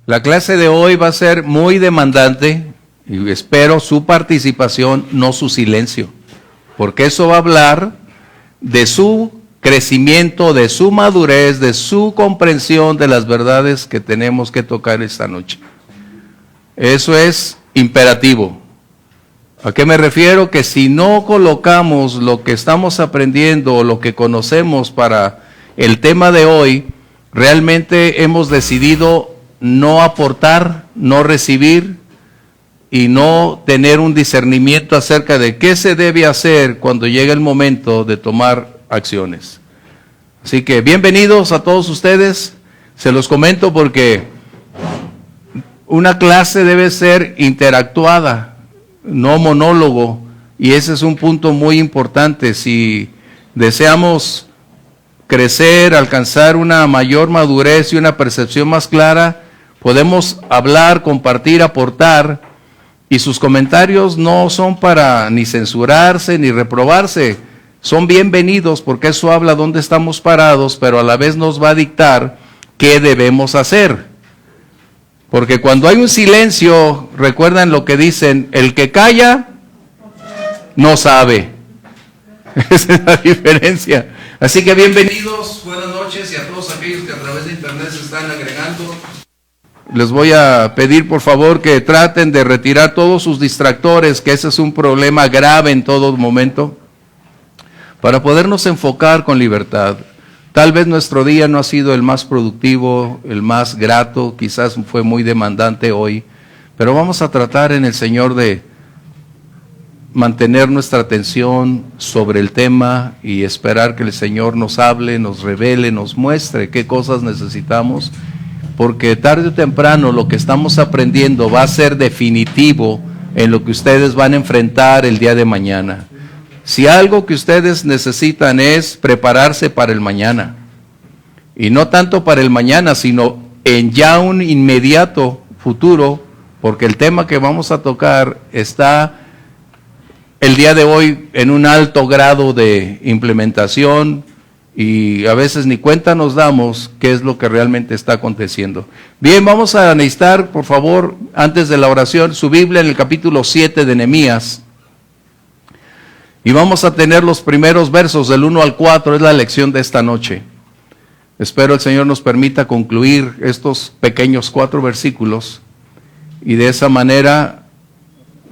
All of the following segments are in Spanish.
La clase de hoy va a ser muy demandante y espero su participación, no su silencio, porque eso va a hablar de su crecimiento, de su madurez, de su comprensión de las verdades que tenemos que tocar esta noche. Eso es imperativo. ¿A qué me refiero? Que si no colocamos lo que estamos aprendiendo o lo que conocemos para el tema de hoy, realmente hemos decidido no aportar, no recibir y no tener un discernimiento acerca de qué se debe hacer cuando llegue el momento de tomar acciones. Así que bienvenidos a todos ustedes. Se los comento porque una clase debe ser interactuada, no monólogo, y ese es un punto muy importante. Si deseamos crecer, alcanzar una mayor madurez y una percepción más clara, podemos hablar, compartir, aportar, y sus comentarios no son para ni censurarse ni reprobarse, son bienvenidos porque eso habla dónde estamos parados, pero a la vez nos va a dictar qué debemos hacer. Porque cuando hay un silencio, recuerdan lo que dicen, el que calla no sabe. Esa es la diferencia. Así que bienvenidos, buenas noches, y a todos aquellos que a través de internet se están agregando. Les voy a pedir por favor que traten de retirar todos sus distractores, que ese es un problema grave en todo momento, para podernos enfocar con libertad. Tal vez nuestro día no ha sido el más productivo, el más grato, quizás fue muy demandante hoy, pero vamos a tratar en el Señor de mantener nuestra atención sobre el tema y esperar que el Señor nos hable, nos revele, nos muestre qué cosas necesitamos, porque tarde o temprano lo que estamos aprendiendo va a ser definitivo en lo que ustedes van a enfrentar el día de mañana. Si algo que ustedes necesitan es prepararse para el mañana, y no tanto para el mañana, sino en ya un inmediato futuro, porque el tema que vamos a tocar está el día de hoy en un alto grado de implementación, y a veces ni cuenta nos damos qué es lo que realmente está aconteciendo. Bien, vamos a necesitar, por favor, antes de la oración, su Biblia en el capítulo 7 de Nehemías. Y vamos a tener los primeros versos del 1 al 4, es la lección de esta noche. Espero el Señor nos permita concluir estos pequeños 4 versículos y de esa manera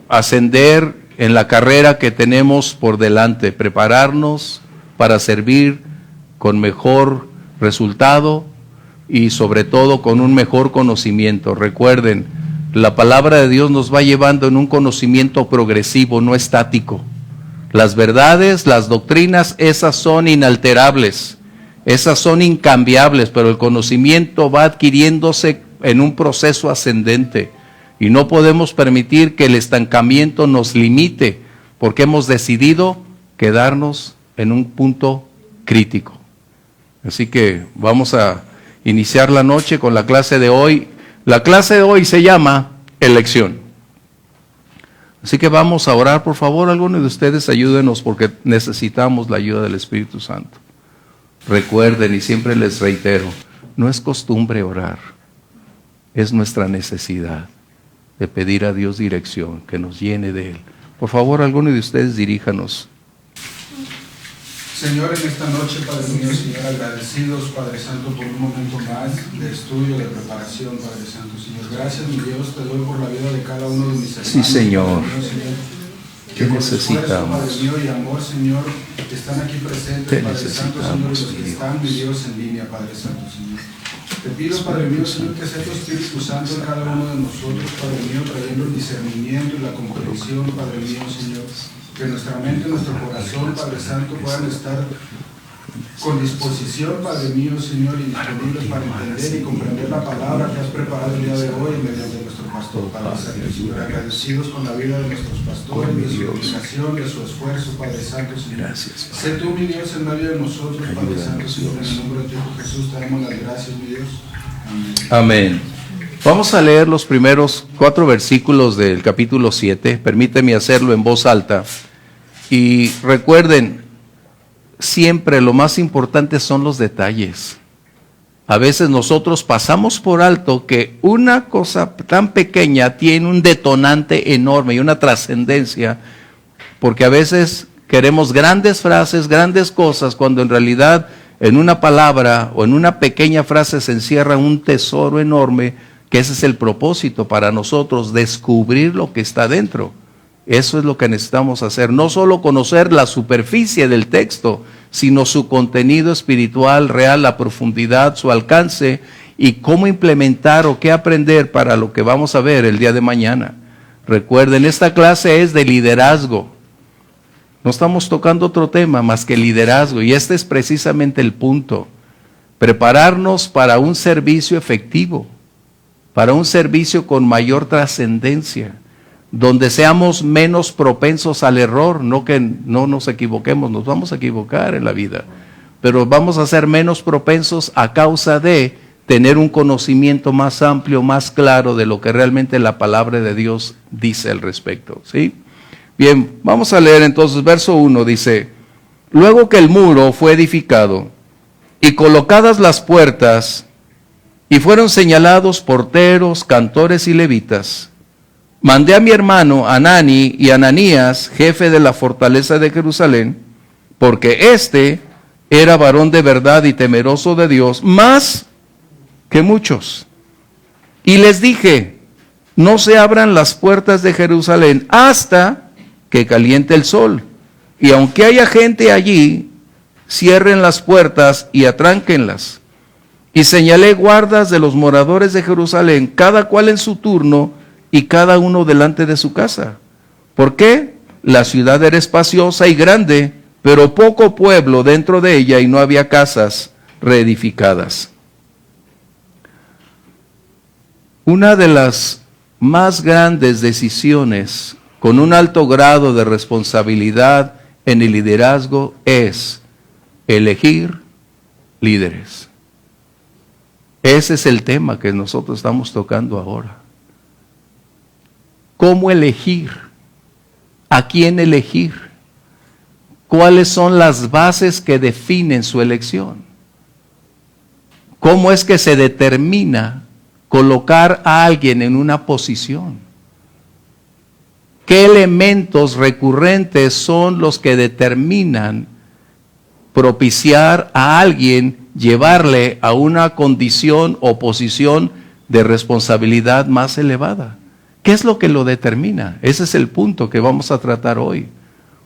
ascender en la carrera que tenemos por delante, prepararnos para servir con mejor resultado y sobre todo con un mejor conocimiento. Recuerden, la palabra de Dios nos va llevando en un conocimiento progresivo, no estático. Las verdades, las doctrinas, esas son inalterables, esas son incambiables, pero el conocimiento va adquiriéndose en un proceso ascendente y no podemos permitir que el estancamiento nos limite, porque hemos decidido quedarnos en un punto crítico. Así que vamos a iniciar la noche con la clase de hoy. La clase de hoy se llama Elección. Así que vamos a orar, por favor, algunos de ustedes ayúdenos porque necesitamos la ayuda del Espíritu Santo. Recuerden, y siempre les reitero, no es costumbre orar, es nuestra necesidad de pedir a Dios dirección, que nos llene de Él. Por favor, algunos de ustedes diríjanos. Señor, en esta noche, Padre mío, Señor, agradecidos, Padre Santo, por un momento más de estudio, de preparación, Padre Santo, Señor. Gracias, mi Dios, te doy por la vida de cada uno de mis hermanos. Sí, Señor. Padre mío, Señor, ¿Qué necesitamos? Padre mío, y amor, Señor, que están aquí presentes, Padre Santo, Señor, y los que están, mi Dios, en línea, Padre Santo, Señor. Te pido, Padre mío, Señor, que sea tu Espíritu Santo en cada uno de nosotros, Padre mío, trayendo el discernimiento y la comprensión, Padre mío, Señor. Que nuestra mente y nuestro corazón, Padre Santo, puedan estar con disposición, Padre mío, Señor, y disponibles para entender y comprender la palabra que has preparado el día de hoy mediante nuestro pastor, Padre Santo, Señor. Agradecidos con la vida de nuestros pastores, de su dedicación, de su esfuerzo, Padre Santo, Señor. Gracias, Padre. Sé tú, mi Dios, en medio de nosotros, Padre Santo, Señor. En el nombre de Cristo Jesús te damos las gracias, mi Dios. Amén. Amén. Vamos a leer los primeros 4 versículos del capítulo 7. Permíteme hacerlo en voz alta. Y recuerden, siempre lo más importante son los detalles. A veces nosotros pasamos por alto que una cosa tan pequeña tiene un detonante enorme y una trascendencia, porque a veces queremos grandes frases, grandes cosas, cuando en realidad en una palabra o en una pequeña frase se encierra un tesoro enorme, que ese es el propósito para nosotros, descubrir lo que está dentro. Eso es lo que necesitamos hacer, no solo conocer la superficie del texto, sino su contenido espiritual real, la profundidad, su alcance y cómo implementar o qué aprender para lo que vamos a ver el día de mañana. Recuerden, esta clase es de liderazgo. No estamos tocando otro tema más que liderazgo, y este es precisamente el punto. Prepararnos para un servicio efectivo, para un servicio con mayor trascendencia, donde seamos menos propensos al error, no que no nos equivoquemos, nos vamos a equivocar en la vida, pero vamos a ser menos propensos a causa de tener un conocimiento más amplio, más claro de lo que realmente la palabra de Dios dice al respecto, ¿sí? Bien, vamos a leer entonces verso 1, dice: luego que el muro fue edificado y colocadas las puertas y fueron señalados porteros, cantores y levitas, mandé a mi hermano Anani y Ananías, jefe de la fortaleza de Jerusalén, porque éste era varón de verdad y temeroso de Dios, más que muchos. Y les dije: no se abran las puertas de Jerusalén hasta que caliente el sol. Y aunque haya gente allí, cierren las puertas y atránquenlas. Y señalé guardas de los moradores de Jerusalén, cada cual en su turno, y cada uno delante de su casa. ¿Por qué? La ciudad era espaciosa y grande, pero poco pueblo dentro de ella, y no había casas reedificadas. Una de las más grandes decisiones con un alto grado de responsabilidad en el liderazgo es elegir líderes. Ese es el tema que nosotros estamos tocando ahora. ¿Cómo elegir? ¿A quién elegir? ¿Cuáles son las bases que definen su elección? ¿Cómo es que se determina colocar a alguien en una posición? ¿Qué elementos recurrentes son los que determinan propiciar a alguien, llevarle a una condición o posición de responsabilidad más elevada? ¿Qué es lo que lo determina? Ese es el punto que vamos a tratar hoy.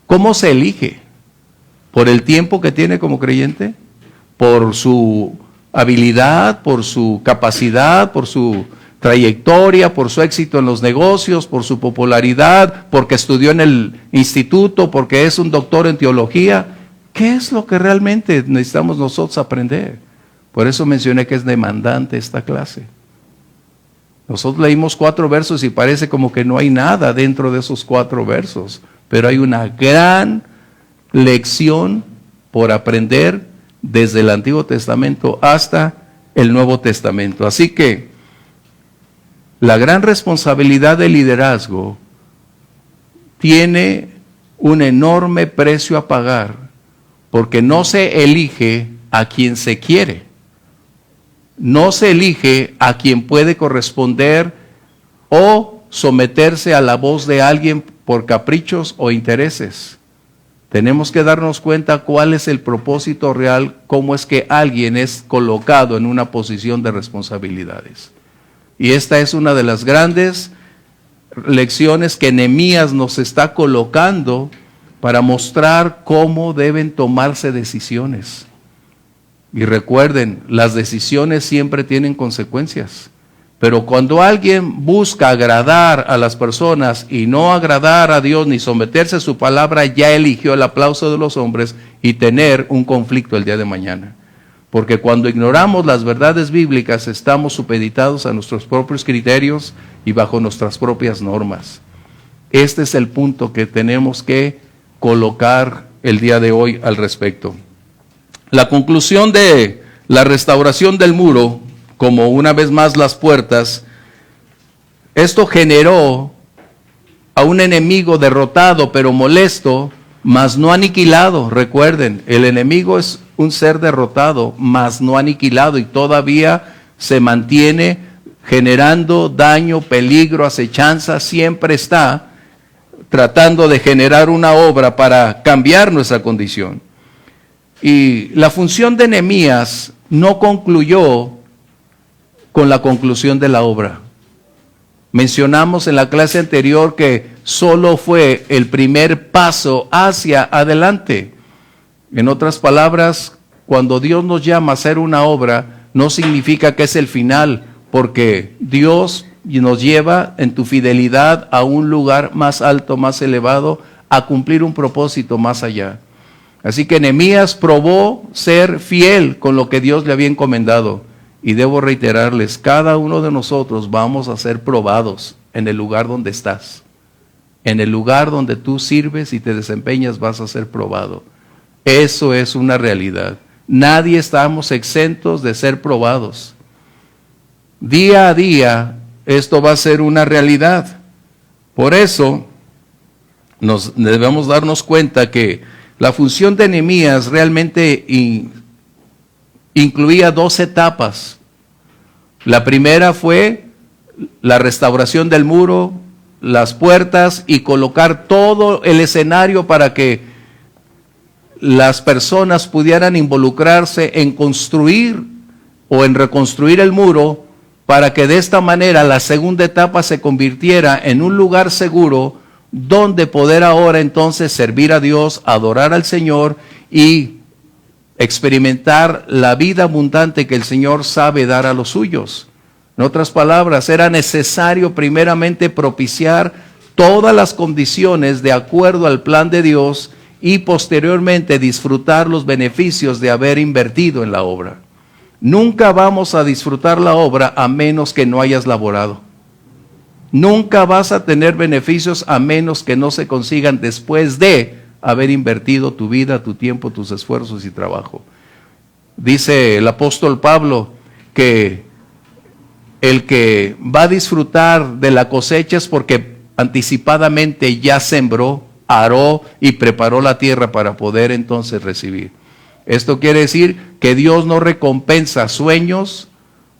¿Cómo se elige? ¿Por el tiempo que tiene como creyente? ¿Por su habilidad? ¿Por su capacidad? ¿Por su trayectoria? ¿Por su éxito en los negocios? ¿Por su popularidad? ¿Porque estudió en el instituto? ¿Porque es un doctor en teología? ¿Qué es lo que realmente necesitamos nosotros aprender? Por eso mencioné que es demandante esta clase. Nosotros leímos 4 versos y parece como que no hay nada dentro de esos 4 versos, pero hay una gran lección por aprender desde el Antiguo Testamento hasta el Nuevo Testamento. Así que la gran responsabilidad del liderazgo tiene un enorme precio a pagar, porque no se elige a quien se quiere. No se elige a quien puede corresponder o someterse a la voz de alguien por caprichos o intereses. Tenemos que darnos cuenta cuál es el propósito real, cómo es que alguien es colocado en una posición de responsabilidades. Y esta es una de las grandes lecciones que Nehemías nos está colocando para mostrar cómo deben tomarse decisiones. Y recuerden, las decisiones siempre tienen consecuencias. Pero cuando alguien busca agradar a las personas y no agradar a Dios ni someterse a su palabra, ya eligió el aplauso de los hombres y tener un conflicto el día de mañana. Porque cuando ignoramos las verdades bíblicas, estamos supeditados a nuestros propios criterios y bajo nuestras propias normas. Este es el punto que tenemos que colocar el día de hoy al respecto. La conclusión de la restauración del muro, como una vez más las puertas, esto generó a un enemigo derrotado pero molesto, mas no aniquilado. Recuerden, el enemigo es un ser derrotado, mas no aniquilado, y todavía se mantiene generando daño, peligro, acechanza, siempre está tratando de generar una obra para cambiar nuestra condición. Y la función de Nehemías no concluyó con la conclusión de la obra. Mencionamos en la clase anterior que solo fue el primer paso hacia adelante. En otras palabras, cuando Dios nos llama a hacer una obra, no significa que es el final, porque Dios nos lleva en tu fidelidad a un lugar más alto, más elevado, a cumplir un propósito más allá. Así que Nehemías probó ser fiel con lo que Dios le había encomendado. Y debo reiterarles, cada uno de nosotros vamos a ser probados en el lugar donde estás. En el lugar donde tú sirves y te desempeñas vas a ser probado. Eso es una realidad. Nadie estamos exentos de ser probados. Día a día esto va a ser una realidad. Por eso debemos darnos cuenta que la función de Nehemías realmente incluía 2 etapas. La primera fue la restauración del muro, las puertas y colocar todo el escenario para que las personas pudieran involucrarse en construir o en reconstruir el muro, para que de esta manera la segunda etapa se convirtiera en un lugar seguro donde poder ahora entonces servir a Dios, adorar al Señor y experimentar la vida abundante que el Señor sabe dar a los suyos. En otras palabras, era necesario primeramente propiciar todas las condiciones de acuerdo al plan de Dios y posteriormente disfrutar los beneficios de haber invertido en la obra. Nunca vamos a disfrutar la obra a menos que no hayas laborado. Nunca vas a tener beneficios a menos que no se consigan después de haber invertido tu vida, tu tiempo, tus esfuerzos y trabajo. Dice el apóstol Pablo que el que va a disfrutar de la cosecha es porque anticipadamente ya sembró, aró y preparó la tierra para poder entonces recibir. Esto quiere decir que Dios no recompensa sueños,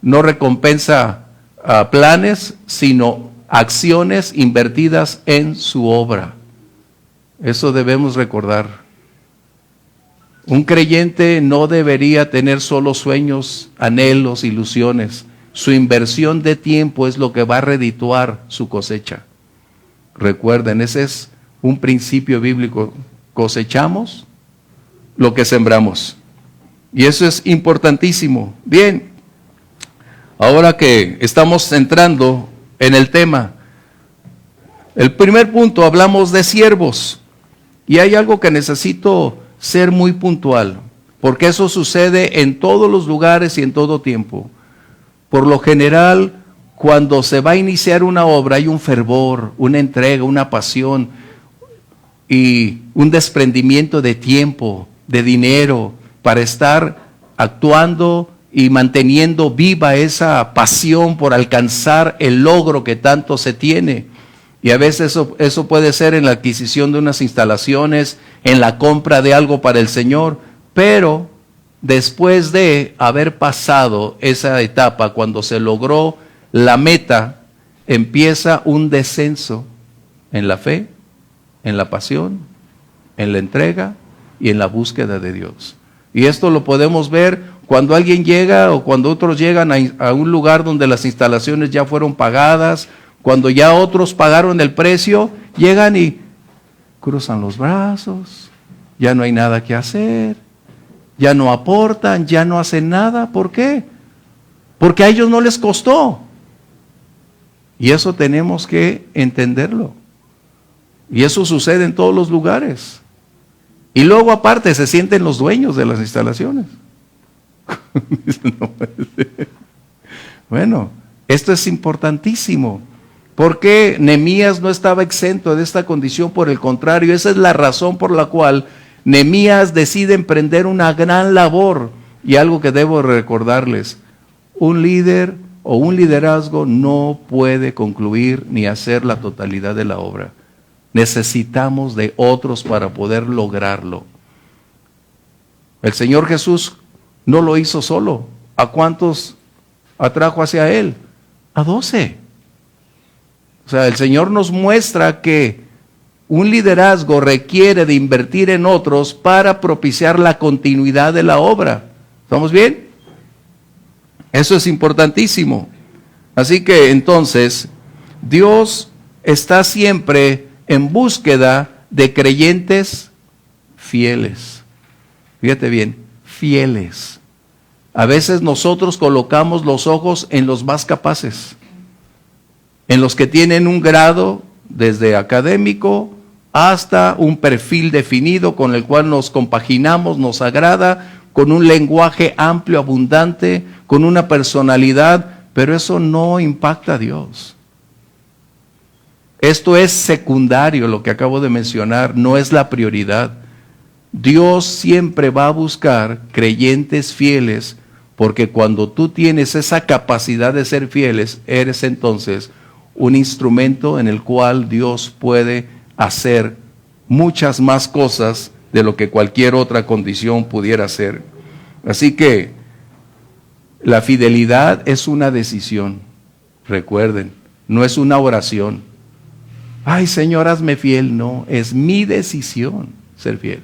no recompensa planes, sino acciones invertidas en su obra. Eso debemos recordar. Un creyente no debería tener solo sueños, anhelos, ilusiones. Su inversión de tiempo es lo que va a redituar su cosecha. Recuerden, ese es un principio bíblico. Cosechamos lo que sembramos. Y eso es importantísimo. Bien, ahora que estamos entrando en el tema, el primer punto, hablamos de siervos. Y hay algo que necesito ser muy puntual, porque eso sucede en todos los lugares y en todo tiempo. Por lo general, cuando se va a iniciar una obra, hay un fervor, una entrega, una pasión y un desprendimiento de tiempo, de dinero, para estar actuando y manteniendo viva esa pasión por alcanzar el logro que tanto se tiene. Y a veces eso puede ser en la adquisición de unas instalaciones, en la compra de algo para el Señor, pero después de haber pasado esa etapa, cuando se logró la meta, empieza un descenso en la fe, en la pasión, en la entrega y en la búsqueda de Dios. Y esto lo podemos ver cuando alguien llega o cuando otros llegan a un lugar donde las instalaciones ya fueron pagadas, cuando ya otros pagaron el precio, llegan y cruzan los brazos, ya no hay nada que hacer, ya no aportan, ya no hacen nada. ¿Por qué? Porque a ellos no les costó. Y eso tenemos que entenderlo. Y eso sucede en todos los lugares. Y luego aparte se sienten los dueños de las instalaciones. Bueno, esto es importantísimo. Porque Nehemías no estaba exento de esta condición, por el contrario, esa es la razón por la cual Nehemías decide emprender una gran labor. Y algo que debo recordarles, un líder o un liderazgo no puede concluir ni hacer la totalidad de la obra. Necesitamos de otros para poder lograrlo. El Señor Jesús no lo hizo solo. ¿A cuántos atrajo hacia Él? A 12. O sea, el Señor nos muestra que un liderazgo requiere de invertir en otros para propiciar la continuidad de la obra. ¿Estamos bien? Eso es importantísimo. Así que entonces, Dios está siempre en búsqueda de creyentes fieles. Fíjate bien, fieles. A veces nosotros colocamos los ojos en los más capaces, en los que tienen un grado desde académico hasta un perfil definido con el cual nos compaginamos, nos agrada, con un lenguaje amplio, abundante, con una personalidad, pero eso no impacta a Dios. Esto es secundario, lo que acabo de mencionar, no es la prioridad. Dios siempre va a buscar creyentes fieles, porque cuando tú tienes esa capacidad de ser fieles, eres entonces un instrumento en el cual Dios puede hacer muchas más cosas de lo que cualquier otra condición pudiera hacer. Así que la fidelidad es una decisión, recuerden, no es una oración. Ay, Señor, hazme fiel. No, es mi decisión ser fiel.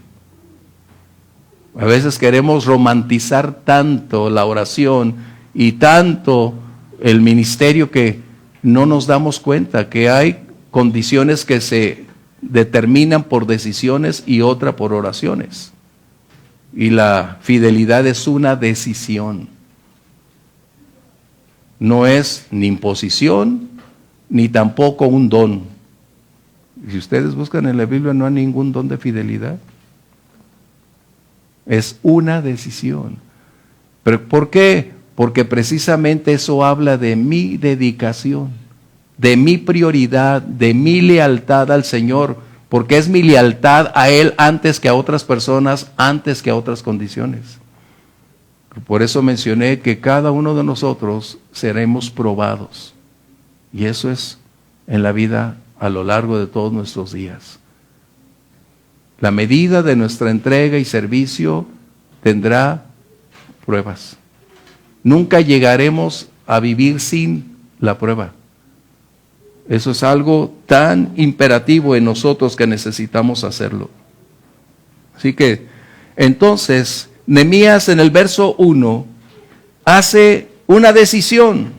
A veces queremos romantizar tanto la oración y tanto el ministerio que no nos damos cuenta que hay condiciones que se determinan por decisiones y otra por oraciones. Y la fidelidad es una decisión. No es ni imposición, ni tampoco un don. Si ustedes buscan en la Biblia, no hay ningún don de fidelidad. Es una decisión. ¿Pero por qué? Porque precisamente eso habla de mi dedicación, de mi prioridad, de mi lealtad al Señor, porque es mi lealtad a Él antes que a otras personas, antes que a otras condiciones. Por eso mencioné que cada uno de nosotros seremos probados. Y eso es en la vida a lo largo de todos nuestros días. La medida de nuestra entrega y servicio tendrá pruebas. Nunca llegaremos a vivir sin la prueba. Eso es algo tan imperativo en nosotros que necesitamos hacerlo. Así que, entonces, Nehemías en el verso 1 hace una decisión.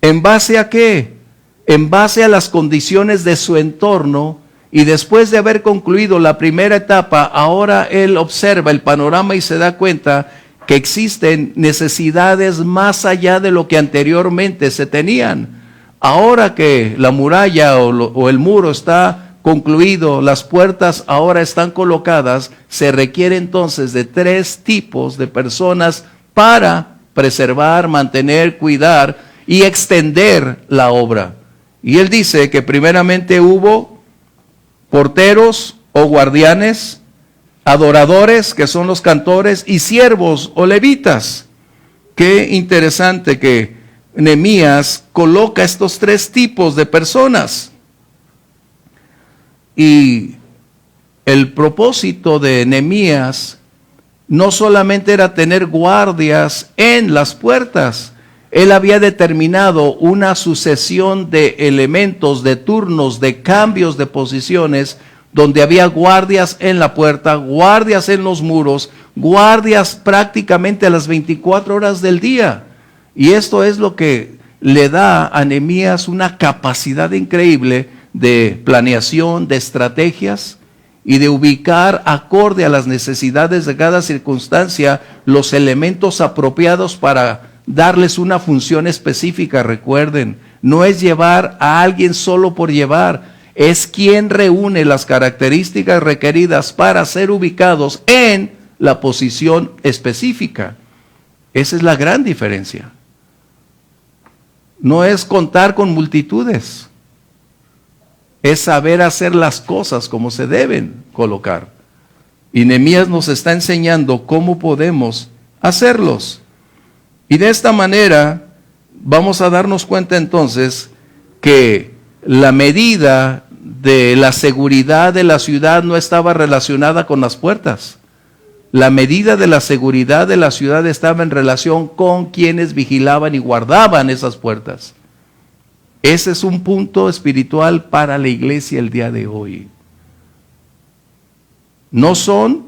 ¿En base a qué? En base a las condiciones de su entorno, y después de haber concluido la primera etapa, ahora él observa el panorama y se da cuenta que existen necesidades más allá de lo que anteriormente se tenían. Ahora que la muralla o el muro está concluido, las puertas ahora están colocadas, se requiere entonces de 3 tipos de personas para preservar, mantener, cuidar y extender la obra. Y él dice que primeramente hubo porteros o guardianes, adoradores, que son los cantores, y siervos o levitas. Qué interesante que Nehemías coloca estos 3 tipos de personas. Y el propósito de Nehemías no solamente era tener guardias en las puertas. Él había determinado una sucesión de elementos, de turnos, de cambios de posiciones, donde había guardias en la puerta, guardias en los muros, guardias prácticamente a las 24 horas del día. Y esto es lo que le da a Nehemías una capacidad increíble de planeación, de estrategias y de ubicar acorde a las necesidades de cada circunstancia los elementos apropiados para darles una función específica. Recuerden, no es llevar a alguien solo por llevar, es quien reúne las características requeridas para ser ubicados en la posición específica. Esa es la gran diferencia. No es contar con multitudes, es saber hacer las cosas como se deben colocar. Y Nehemías nos está enseñando cómo podemos hacerlos. Y de esta manera vamos a darnos cuenta entonces que la medida de la seguridad de la ciudad no estaba relacionada con las puertas. La medida de la seguridad de la ciudad estaba en relación con quienes vigilaban y guardaban esas puertas. Ese es un punto espiritual para la iglesia el día de hoy. No son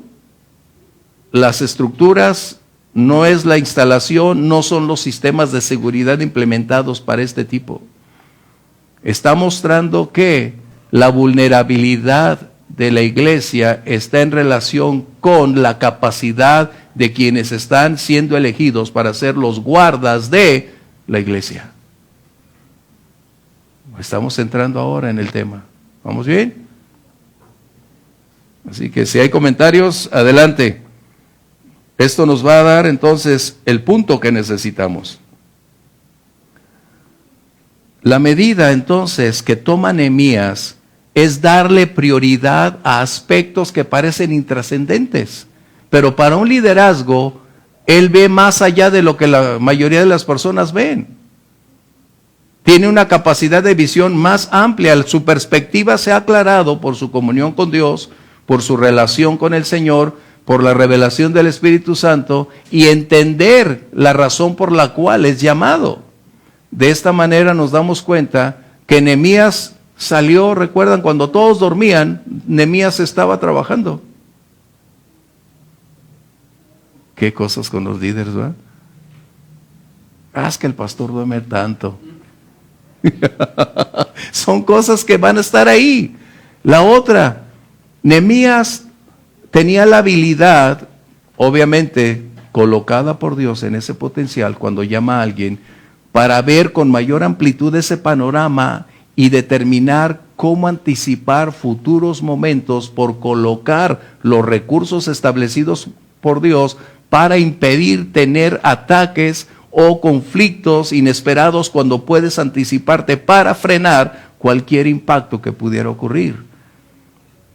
las estructuras, no es la instalación, no son los sistemas de seguridad implementados para este tipo. Está mostrando que la vulnerabilidad de la iglesia está en relación con la capacidad de quienes están siendo elegidos para ser los guardas de la iglesia. Estamos entrando ahora en el tema. ¿Vamos bien? Así que si hay comentarios, adelante. Esto nos va a dar entonces el punto que necesitamos. La medida entonces que toma Nehemías es darle prioridad a aspectos que parecen intrascendentes. Pero para un liderazgo, él ve más allá de lo que la mayoría de las personas ven. Tiene una capacidad de visión más amplia. Su perspectiva se ha aclarado por su comunión con Dios, por su relación con el Señor, por la revelación del Espíritu Santo y entender la razón por la cual es llamado. De esta manera nos damos cuenta que Nehemías salió, recuerdan, cuando todos dormían, Nehemías estaba trabajando. Qué cosas con los líderes, ¿verdad? Es que el pastor duerme tanto. Son cosas que van a estar ahí. La otra, Nehemías tenía la habilidad, obviamente colocada por Dios en ese potencial cuando llama a alguien, para ver con mayor amplitud ese panorama y determinar cómo anticipar futuros momentos por colocar los recursos establecidos por Dios para impedir tener ataques o conflictos inesperados cuando puedes anticiparte para frenar cualquier impacto que pudiera ocurrir.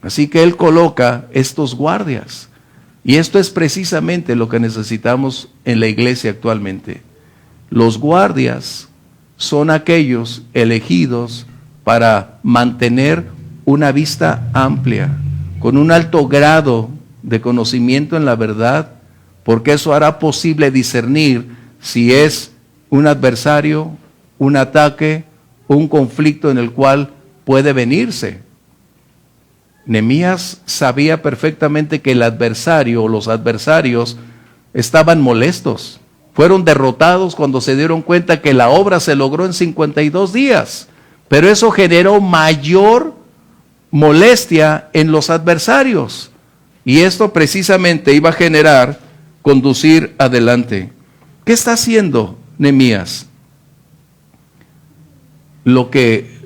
Así que él coloca estos guardias. Y esto es precisamente lo que necesitamos en la iglesia actualmente. Los guardias son aquellos elegidos para mantener una vista amplia, con un alto grado de conocimiento en la verdad, porque eso hará posible discernir si es un adversario, un ataque, un conflicto en el cual puede venirse. Nehemías sabía perfectamente que el adversario o los adversarios estaban molestos. Fueron derrotados cuando se dieron cuenta que la obra se logró en 52 días. Pero eso generó mayor molestia en los adversarios. Y esto precisamente iba a conducir adelante. ¿Qué está haciendo Nehemías? Lo que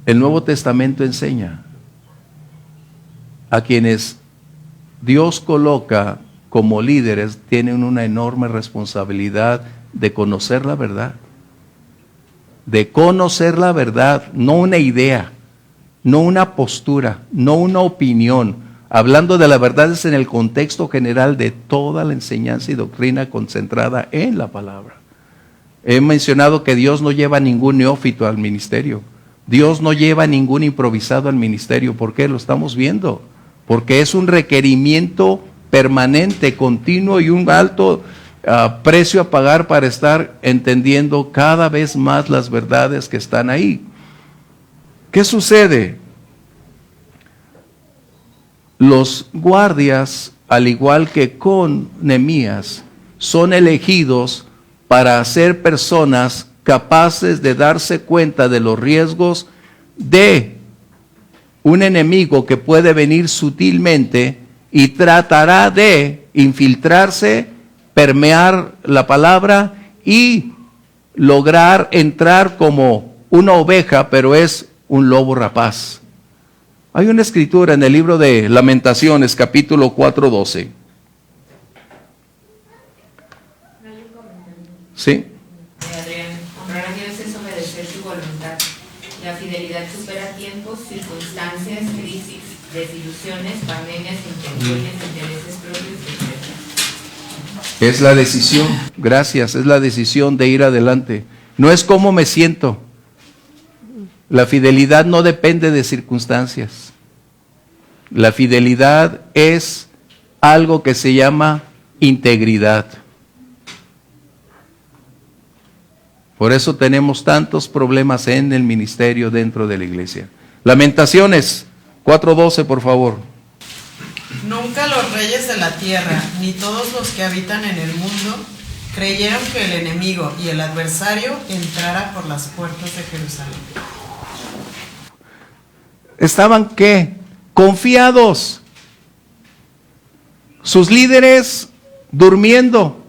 el Nuevo Testamento enseña. A quienes Dios coloca como líderes tienen una enorme responsabilidad de conocer la verdad. De conocer la verdad, no una idea, no una postura, no una opinión. Hablando de la verdad es en el contexto general de toda la enseñanza y doctrina concentrada en la palabra. He mencionado que Dios no lleva ningún neófito al ministerio. Dios no lleva ningún improvisado al ministerio. ¿Por qué? Lo estamos viendo. Porque es un requerimiento permanente, continuo y un alto precio a pagar para estar entendiendo cada vez más las verdades que están ahí. ¿Qué sucede? Los guardias, al igual que con Nehemías, son elegidos para ser personas capaces de darse cuenta de los riesgos de un enemigo que puede venir sutilmente y tratará de infiltrarse, permear la palabra y lograr entrar como una oveja, pero es un lobo rapaz. Hay una escritura en el libro de Lamentaciones, capítulo 4:12. ¿Sí? Adrián, honrar a Dios es obedecer su voluntad. La fidelidad supera tiempos, circunstancias, crisis, desilusiones, pandemias, intenciones, intereses propios, etc. Es la decisión, gracias, es la decisión de ir adelante. No es cómo me siento. La fidelidad no depende de circunstancias. La fidelidad es algo que se llama integridad. Por eso tenemos tantos problemas en el ministerio dentro de la iglesia. Lamentaciones 4:12, por favor. Nunca los reyes de la tierra, ni todos los que habitan en el mundo, creyeron que el enemigo y el adversario entrara por las puertas de Jerusalén. ¿Estaban qué? Confiados. Sus líderes durmiendo,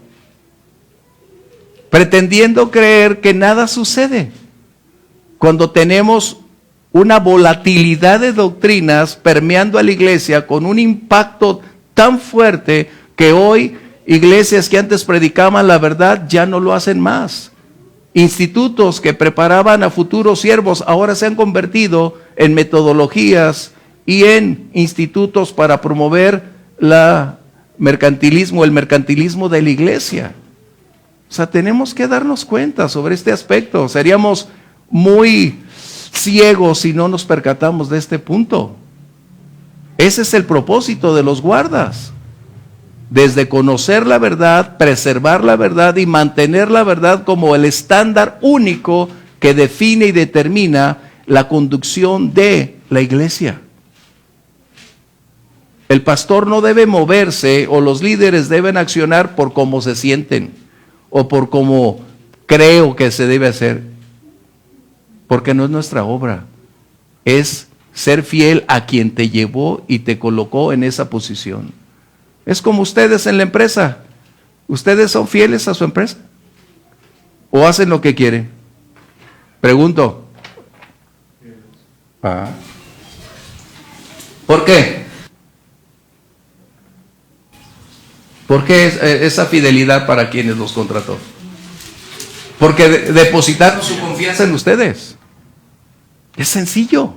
pretendiendo creer que nada sucede. Cuando tenemos una volatilidad de doctrinas permeando a la iglesia con un impacto tan fuerte que hoy iglesias que antes predicaban la verdad ya no lo hacen más. Institutos que preparaban a futuros siervos ahora se han convertido en metodologías y en institutos para promover el mercantilismo de la iglesia. O sea, tenemos que darnos cuenta sobre este aspecto. Seríamos muy ciegos si no nos percatamos de este punto. Ese es el propósito de los guardas. Desde conocer la verdad, preservar la verdad y mantener la verdad como el estándar único que define y determina la conducción de la iglesia. El pastor no debe moverse o los líderes deben accionar por cómo se sienten o por cómo creo que se debe hacer, porque no es nuestra obra, es ser fiel a quien te llevó y te colocó en esa posición. Es como ustedes en la empresa. ¿Ustedes son fieles a su empresa? ¿O hacen lo que quieren? Pregunto. ¿Por qué? ¿Por qué esa fidelidad para quienes los contrató? Porque depositaron su confianza en ustedes. Es sencillo.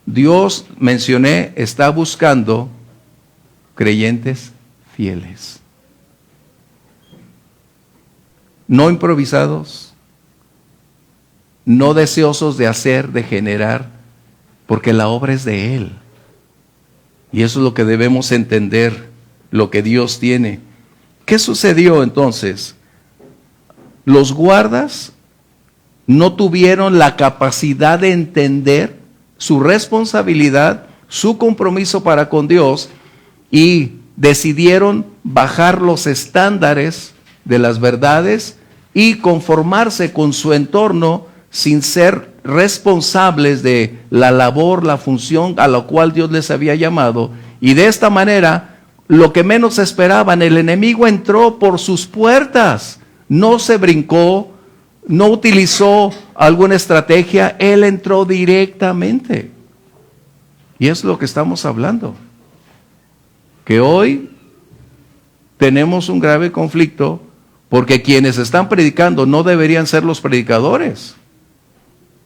Dios, mencioné, está buscando creyentes fieles. No improvisados, no deseosos de hacer, de generar, porque la obra es de Él. Y eso es lo que debemos entender, lo que Dios tiene. ¿Qué sucedió entonces? Los guardas no tuvieron la capacidad de entender su responsabilidad, su compromiso para con Dios, y decidieron bajar los estándares de las verdades y conformarse con su entorno sin ser responsables de la labor, la función a la cual Dios les había llamado. Y de esta manera, lo que menos esperaban, el enemigo entró por sus puertas, no se brincó, no utilizó alguna estrategia, él entró directamente. Y es lo que estamos hablando. Que hoy tenemos un grave conflicto porque quienes están predicando no deberían ser los predicadores.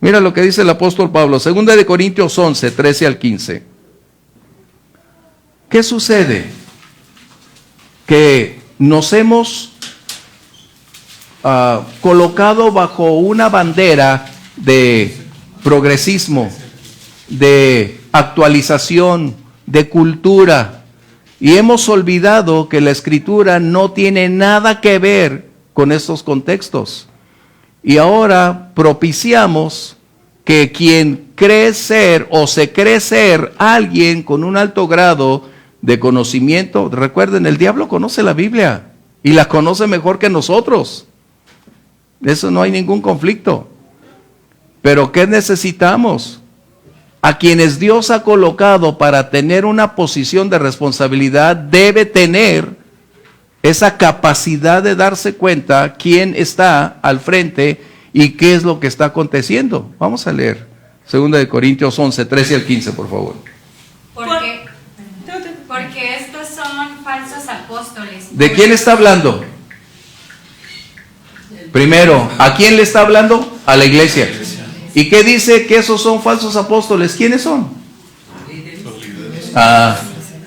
Mira lo que dice el apóstol Pablo, 2 de Corintios 11, 13 al 15. ¿Qué sucede? Que nos hemos colocado bajo una bandera de progresismo, de actualización, de cultura, y hemos olvidado que la Escritura no tiene nada que ver con estos contextos. Y ahora propiciamos que quien cree ser o se cree ser alguien con un alto grado de conocimiento, recuerden, el diablo conoce la Biblia y la conoce mejor que nosotros. Eso no hay ningún conflicto. Pero ¿qué necesitamos? A quienes Dios ha colocado para tener una posición de responsabilidad, debe tener esa capacidad de darse cuenta quién está al frente y qué es lo que está aconteciendo. Vamos a leer 2 de Corintios 11, 13 al 15, por favor. Porque estos son falsos apóstoles. ¿De quién está hablando? Primero, ¿a quién le está hablando? A la iglesia. ¿Y qué dice que esos son falsos apóstoles? ¿Quiénes son?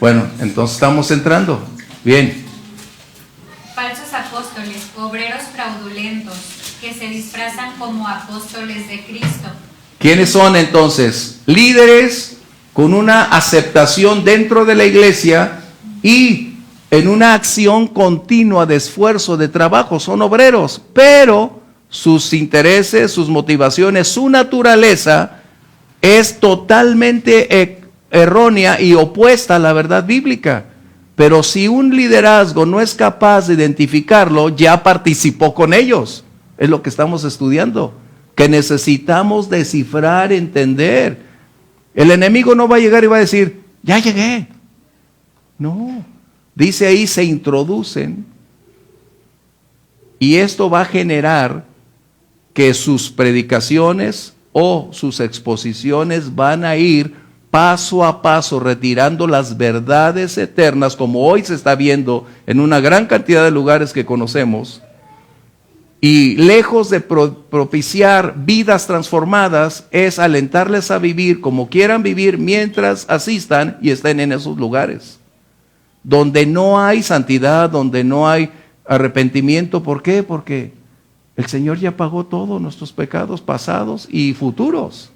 Bueno, entonces estamos entrando. Bien. Falsos apóstoles, obreros fraudulentos, que se disfrazan como apóstoles de Cristo. ¿Quiénes son entonces? Líderes con una aceptación dentro de la iglesia y en una acción continua de esfuerzo, de trabajo. Son obreros, pero sus intereses, sus motivaciones, su naturaleza es totalmente errónea y opuesta a la verdad bíblica. Pero si un liderazgo no es capaz de identificarlo, ya participó con ellos. Es lo que estamos estudiando, que necesitamos descifrar, entender. El enemigo no va a llegar y va a decir, ya llegué. No, dice ahí, se introducen, y esto va a generar que sus predicaciones o sus exposiciones van a ir paso a paso retirando las verdades eternas, como hoy se está viendo en una gran cantidad de lugares que conocemos, y lejos de propiciar vidas transformadas, es alentarles a vivir como quieran vivir mientras asistan y estén en esos lugares, donde no hay santidad, donde no hay arrepentimiento. ¿Por qué? Porque el Señor ya pagó todos nuestros pecados pasados y futuros.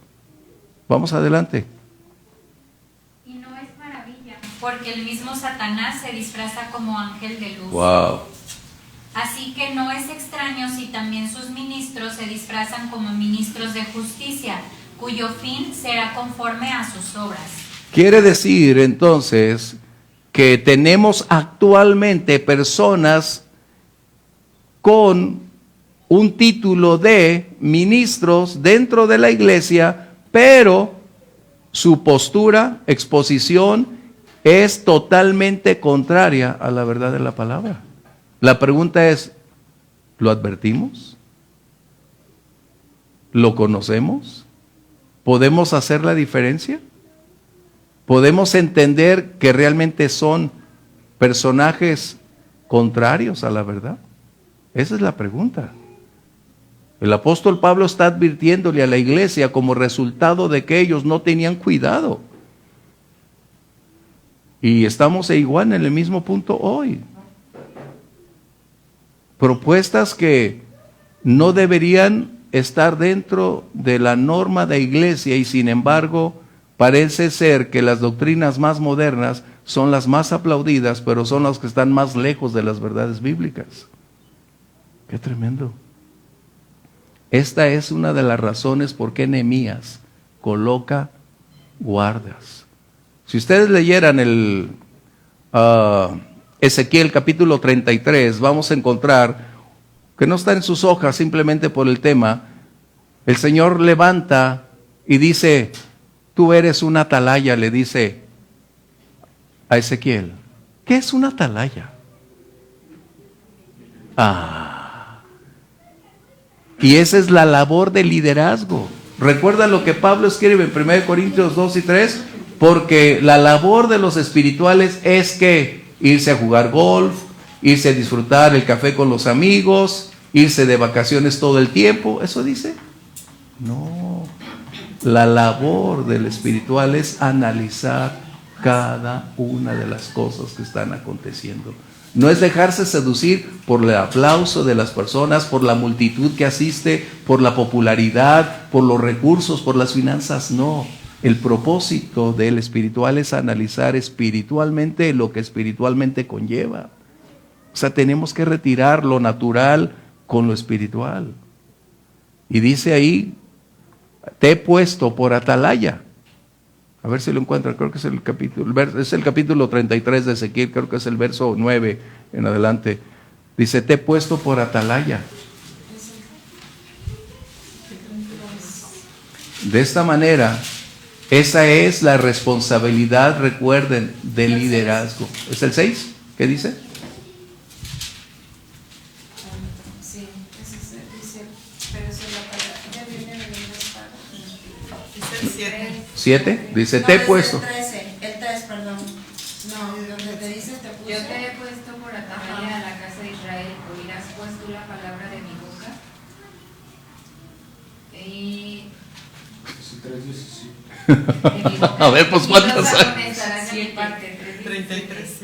Vamos adelante. Porque el mismo Satanás se disfraza como ángel de luz. Wow. Así que no es extraño si también sus ministros se disfrazan como ministros de justicia, cuyo fin será conforme a sus obras. Quiere decir entonces que tenemos actualmente personas con un título de ministros dentro de la iglesia, pero su postura, exposición, es totalmente contraria a la verdad de la palabra. La pregunta es, ¿lo advertimos? ¿Lo conocemos? ¿Podemos hacer la diferencia? ¿Podemos entender que realmente son personajes contrarios a la verdad? Esa es la pregunta. El apóstol Pablo está advirtiéndole a la iglesia como resultado de que ellos no tenían cuidado. Y estamos igual en el mismo punto hoy. Propuestas que no deberían estar dentro de la norma de iglesia, y sin embargo parece ser que las doctrinas más modernas son las más aplaudidas, pero son las que están más lejos de las verdades bíblicas. ¡Qué tremendo! Esta es una de las razones por qué Nehemías coloca guardas. Si ustedes leyeran el Ezequiel capítulo 33, vamos a encontrar que no está en sus hojas simplemente por el tema. El Señor levanta y dice, tú eres una atalaya, le dice a Ezequiel. ¿Qué es una atalaya? Y esa es la labor del liderazgo. ¿Recuerdan lo que Pablo escribe en 1 Corintios 2 y 3? Porque la labor de los espirituales es que irse a jugar golf, irse a disfrutar el café con los amigos, irse de vacaciones todo el tiempo. ¿Eso dice? No. La labor del espiritual es analizar cada una de las cosas que están aconteciendo. No es dejarse seducir por el aplauso de las personas, por la multitud que asiste, por la popularidad, por los recursos, por las finanzas. No. El propósito del espiritual es analizar espiritualmente lo que espiritualmente conlleva. O sea, tenemos que retirar lo natural con lo espiritual. Y dice ahí, te he puesto por atalaya. A ver si lo encuentran, creo que es el capítulo 33 de Ezequiel, creo que es el verso 9 en adelante. Dice, te he puesto por atalaya. De esta manera, esa es la responsabilidad, recuerden, del liderazgo. ¿Es el 6? ¿Qué dice? Sí, ese dice, pero se la palabra, ya viene en el estado. Dice el 7. 7, dice, te he puesto. El 3, perdón. No, donde te dice te puse. Yo te he puesto por atalaya a la casa de Israel, oirás pues tú la palabra de mi boca. Y A ver, pues cuántas hay. 33.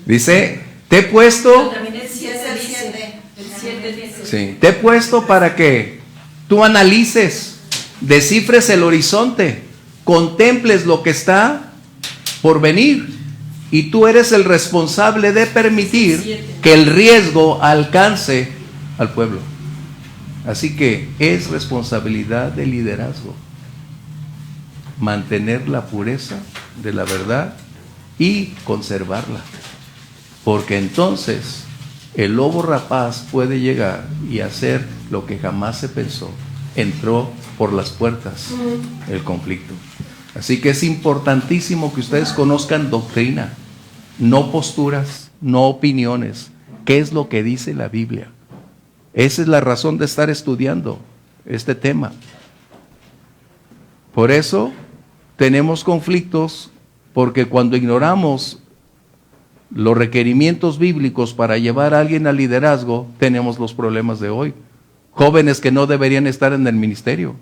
Dice, te he puesto. También el 7 dice. El 7 dice. Sí, te he puesto para que tú analices, descifres el horizonte, contemples lo que está por venir. Y tú eres el responsable de permitir que el riesgo alcance al pueblo. Así que es responsabilidad del liderazgo mantener la pureza de la verdad y conservarla. Porque entonces el lobo rapaz puede llegar y hacer lo que jamás se pensó. Entró por las puertas el conflicto. Así que es importantísimo que ustedes conozcan doctrina, no posturas, no opiniones. ¿Qué es lo que dice la Biblia? Esa es la razón de estar estudiando este tema. Por eso tenemos conflictos, porque cuando ignoramos los requerimientos bíblicos para llevar a alguien al liderazgo, tenemos los problemas de hoy. Jóvenes que no deberían estar en el ministerio.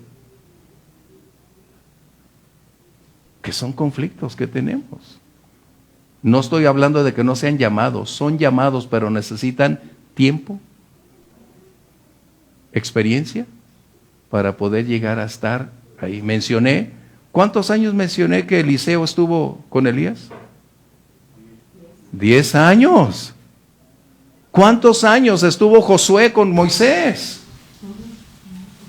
Que son conflictos que tenemos. No estoy hablando de que no sean llamados, son llamados, pero necesitan tiempo, experiencia, para poder llegar a estar ahí. ¿Cuántos años mencioné que Eliseo estuvo con Elías? 10 años. ¿Cuántos años estuvo Josué con Moisés?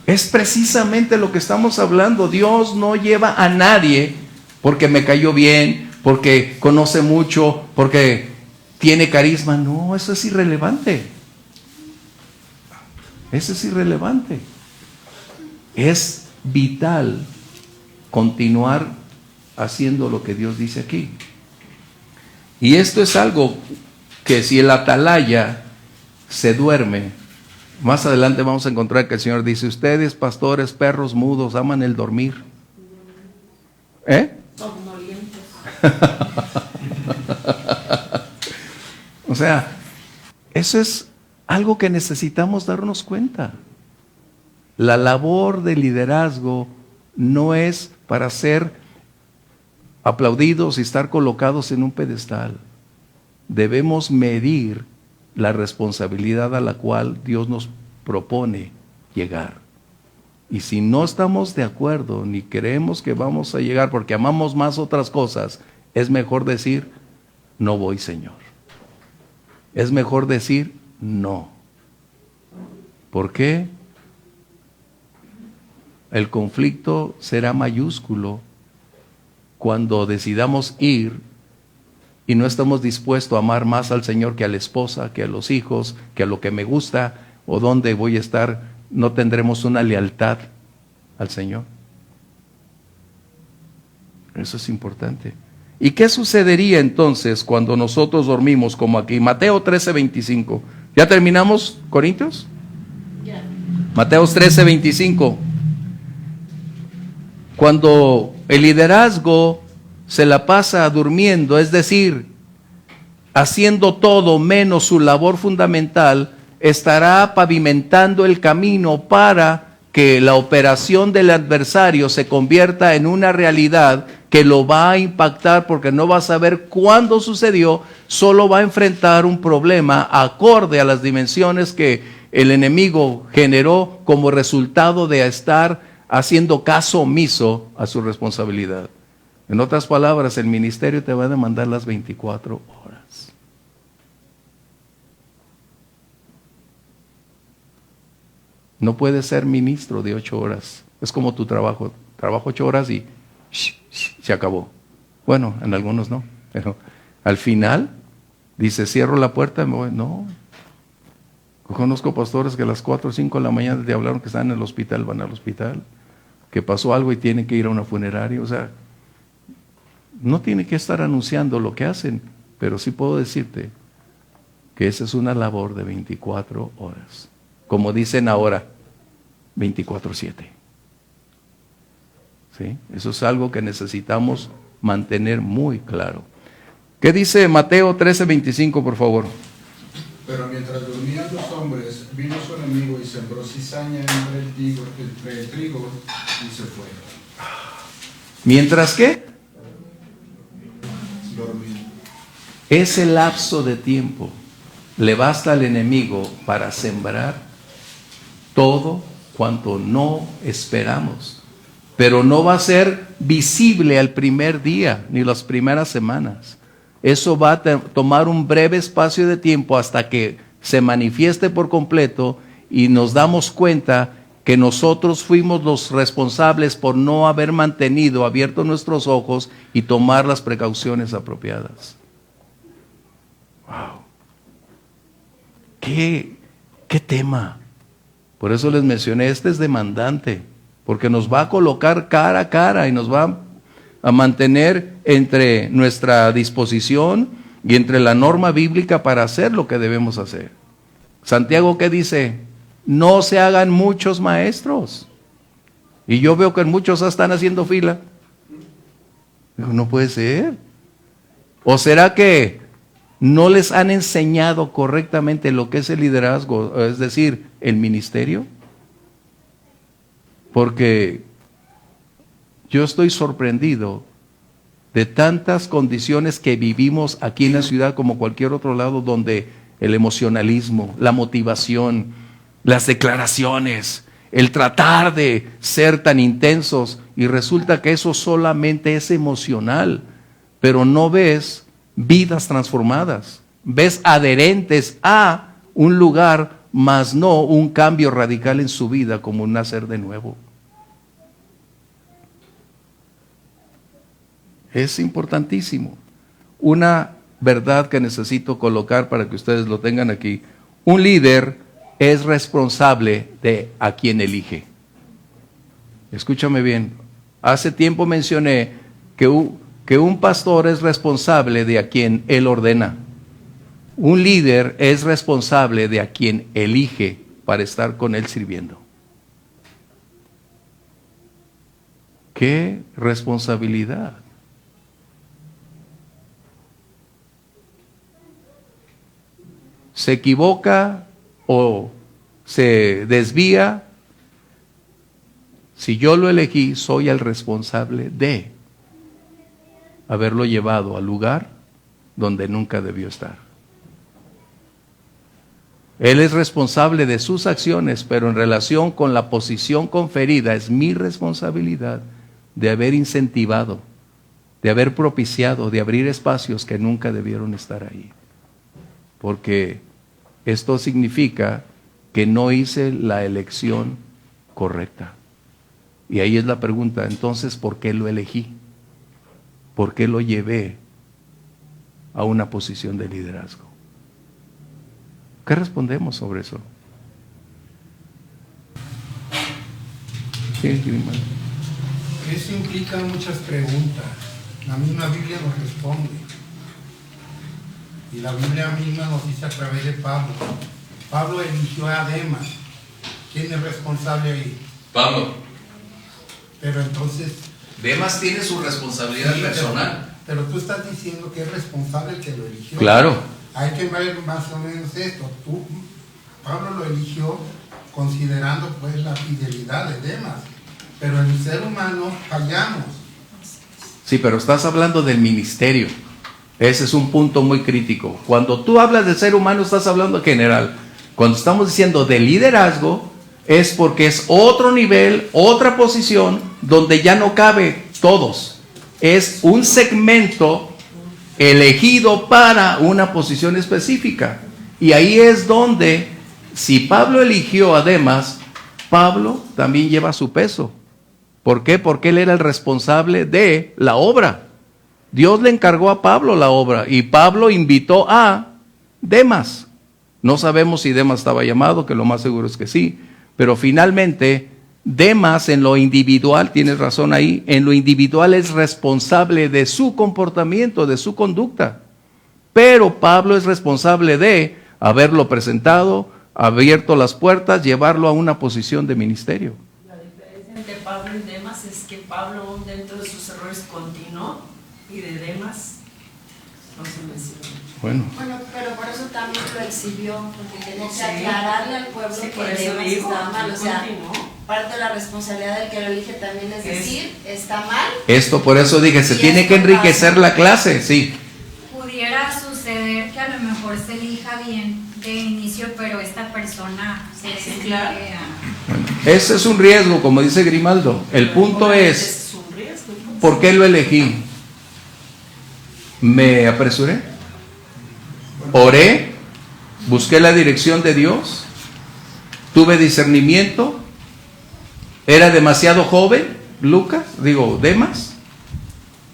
Es precisamente lo que estamos hablando. Dios no lleva a nadie porque me cayó bien, porque conoce mucho, porque tiene carisma. No, eso es irrelevante. Eso es irrelevante. Es vital continuar haciendo lo que Dios dice aquí. Y esto es algo que si el atalaya se duerme, más adelante vamos a encontrar que el Señor dice: ustedes, pastores, perros mudos, aman el dormir. O sea, eso es algo que necesitamos darnos cuenta. La labor de liderazgo no es para ser aplaudidos y estar colocados en un pedestal. Debemos medir la responsabilidad a la cual Dios nos propone llegar. Y si no estamos de acuerdo ni creemos que vamos a llegar porque amamos más otras cosas, es mejor decir: no voy, Señor. Es mejor decir no. ¿Por qué? El conflicto será mayúsculo cuando decidamos ir y no estamos dispuestos a amar más al Señor que a la esposa, que a los hijos, que a lo que me gusta, o dónde voy a estar. No tendremos una lealtad al Señor. Eso es importante. ¿Y qué sucedería entonces cuando nosotros dormimos como aquí? Mateo 13:25. ¿Ya terminamos, Corintios? Ya. Mateo 13:25. Cuando el liderazgo se la pasa durmiendo, es decir, haciendo todo menos su labor fundamental, estará pavimentando el camino para que la operación del adversario se convierta en una realidad que lo va a impactar, porque no va a saber cuándo sucedió, solo va a enfrentar un problema acorde a las dimensiones que el enemigo generó como resultado de estar haciendo caso omiso a su responsabilidad. En otras palabras, el ministerio te va a demandar las 24 horas. No puedes ser ministro de 8 horas. Es como tu trabajo. Trabajo 8 horas y se acabó. Bueno, en algunos no. Pero al final, dice: cierro la puerta y me voy. No. Conozco pastores que a las 4 o 5 de la mañana te hablaron que están en el hospital, van al hospital, que pasó algo y tienen que ir a una funeraria. O sea, no tiene que estar anunciando lo que hacen, pero sí puedo decirte que esa es una labor de 24 horas. Como dicen ahora, 24/7. ¿Sí? Eso es algo que necesitamos mantener muy claro. ¿Qué dice Mateo 13:25, por favor? Pero mientras dormían los hombres, vino su enemigo y sembró cizaña entre el trigo y se fue. ¿Mientras qué? Dormía. Ese lapso de tiempo le basta al enemigo para sembrar todo cuanto no esperamos. pero no va a ser visible al primer día, ni las primeras semanas. Eso va a tomar un breve espacio de tiempo hasta que se manifieste por completo y nos damos cuenta que nosotros fuimos los responsables por no haber mantenido abiertos nuestros ojos y tomar las precauciones apropiadas. ¡Wow! ¿Qué tema? Por eso les mencioné, este es demandante, porque nos va a colocar cara a cara y nos va a mantener entre nuestra disposición y entre la norma bíblica para hacer lo que debemos hacer. Santiago, ¿qué dice? No se hagan muchos maestros. Y yo veo que muchos están haciendo fila. Digo, no puede ser. ¿O será que no les han enseñado correctamente lo que es el liderazgo, es decir, el ministerio? Porque yo estoy sorprendido de tantas condiciones que vivimos aquí en la ciudad como cualquier otro lado, donde el emocionalismo, la motivación, las declaraciones, el tratar de ser tan intensos, y resulta que eso solamente es emocional, pero no ves vidas transformadas, ves adherentes a un lugar, mas no un cambio radical en su vida como un nacer de nuevo. Es importantísimo. Una verdad que necesito colocar para que ustedes lo tengan aquí: un líder es responsable de a quien elige. Escúchame bien. Hace tiempo mencioné que un pastor es responsable de a quien él ordena. Un líder es responsable de a quien elige para estar con él sirviendo. ¡Qué responsabilidad! Se equivoca o se desvía, si yo lo elegí, soy el responsable de haberlo llevado al lugar donde nunca debió estar. Él es responsable de sus acciones, pero en relación con la posición conferida, es mi responsabilidad de haber incentivado, de haber propiciado, de abrir espacios que nunca debieron estar ahí. Porque esto significa que no hice la elección correcta. Y ahí es la pregunta, entonces, ¿por qué lo elegí? ¿Por qué lo llevé a una posición de liderazgo? ¿Qué respondemos sobre eso? Sí, hermano. Eso implica muchas preguntas. La misma Biblia nos responde. Y la Biblia misma nos dice a través de Pablo. Pablo eligió a Demas. ¿Quién es responsable ahí? Pablo. Pero entonces... Demas tiene su responsabilidad personal. Pero tú estás diciendo que es responsable el que lo eligió. Claro. Hay que ver más o menos esto. Pablo lo eligió considerando pues la fidelidad de Demas. Pero el ser humano fallamos. Sí, pero estás hablando del ministerio. Ese es un punto muy crítico. Cuando tú hablas del ser humano, estás hablando en general. Cuando estamos diciendo de liderazgo, es porque es otro nivel, otra posición, donde ya no cabe todos. Es un segmento elegido para una posición específica. Y ahí es donde, si Pablo eligió a Demas, Pablo también lleva su peso. ¿Por qué? Porque él era el responsable de la obra. Dios le encargó a Pablo la obra y Pablo invitó a Demas. No sabemos si Demas estaba llamado, que lo más seguro es que sí, pero finalmente Demas en lo individual, tienes razón ahí, en lo individual es responsable de su comportamiento, de su conducta. Pero Pablo es responsable de haberlo presentado, abierto las puertas, llevarlo a una posición de ministerio. La diferencia entre Pablo y Demas es que Pablo, dentro de sus errores, continuó, y de Demas no se mencionó. Bueno, pero por eso también lo exhibió, porque tenía que Sí. aclararle al pueblo Sí, por que eso Demas digo, estaba mal. O sea, continuó. parte de la responsabilidad del que lo elige también es decir, está mal. esto por eso dije, se Y tiene esto que enriquecer pasa. la clase, sí. Pudiera suceder que a lo mejor se elija bien de inicio, pero esta persona se decide claro. Ese es un riesgo, como dice Grimaldo. El punto es, un riesgo. ¿por qué lo elegí? ¿Me apresuré? ¿Oré? ¿Busqué la dirección de Dios? ¿Tuve discernimiento? ¿Era demasiado joven, Demas?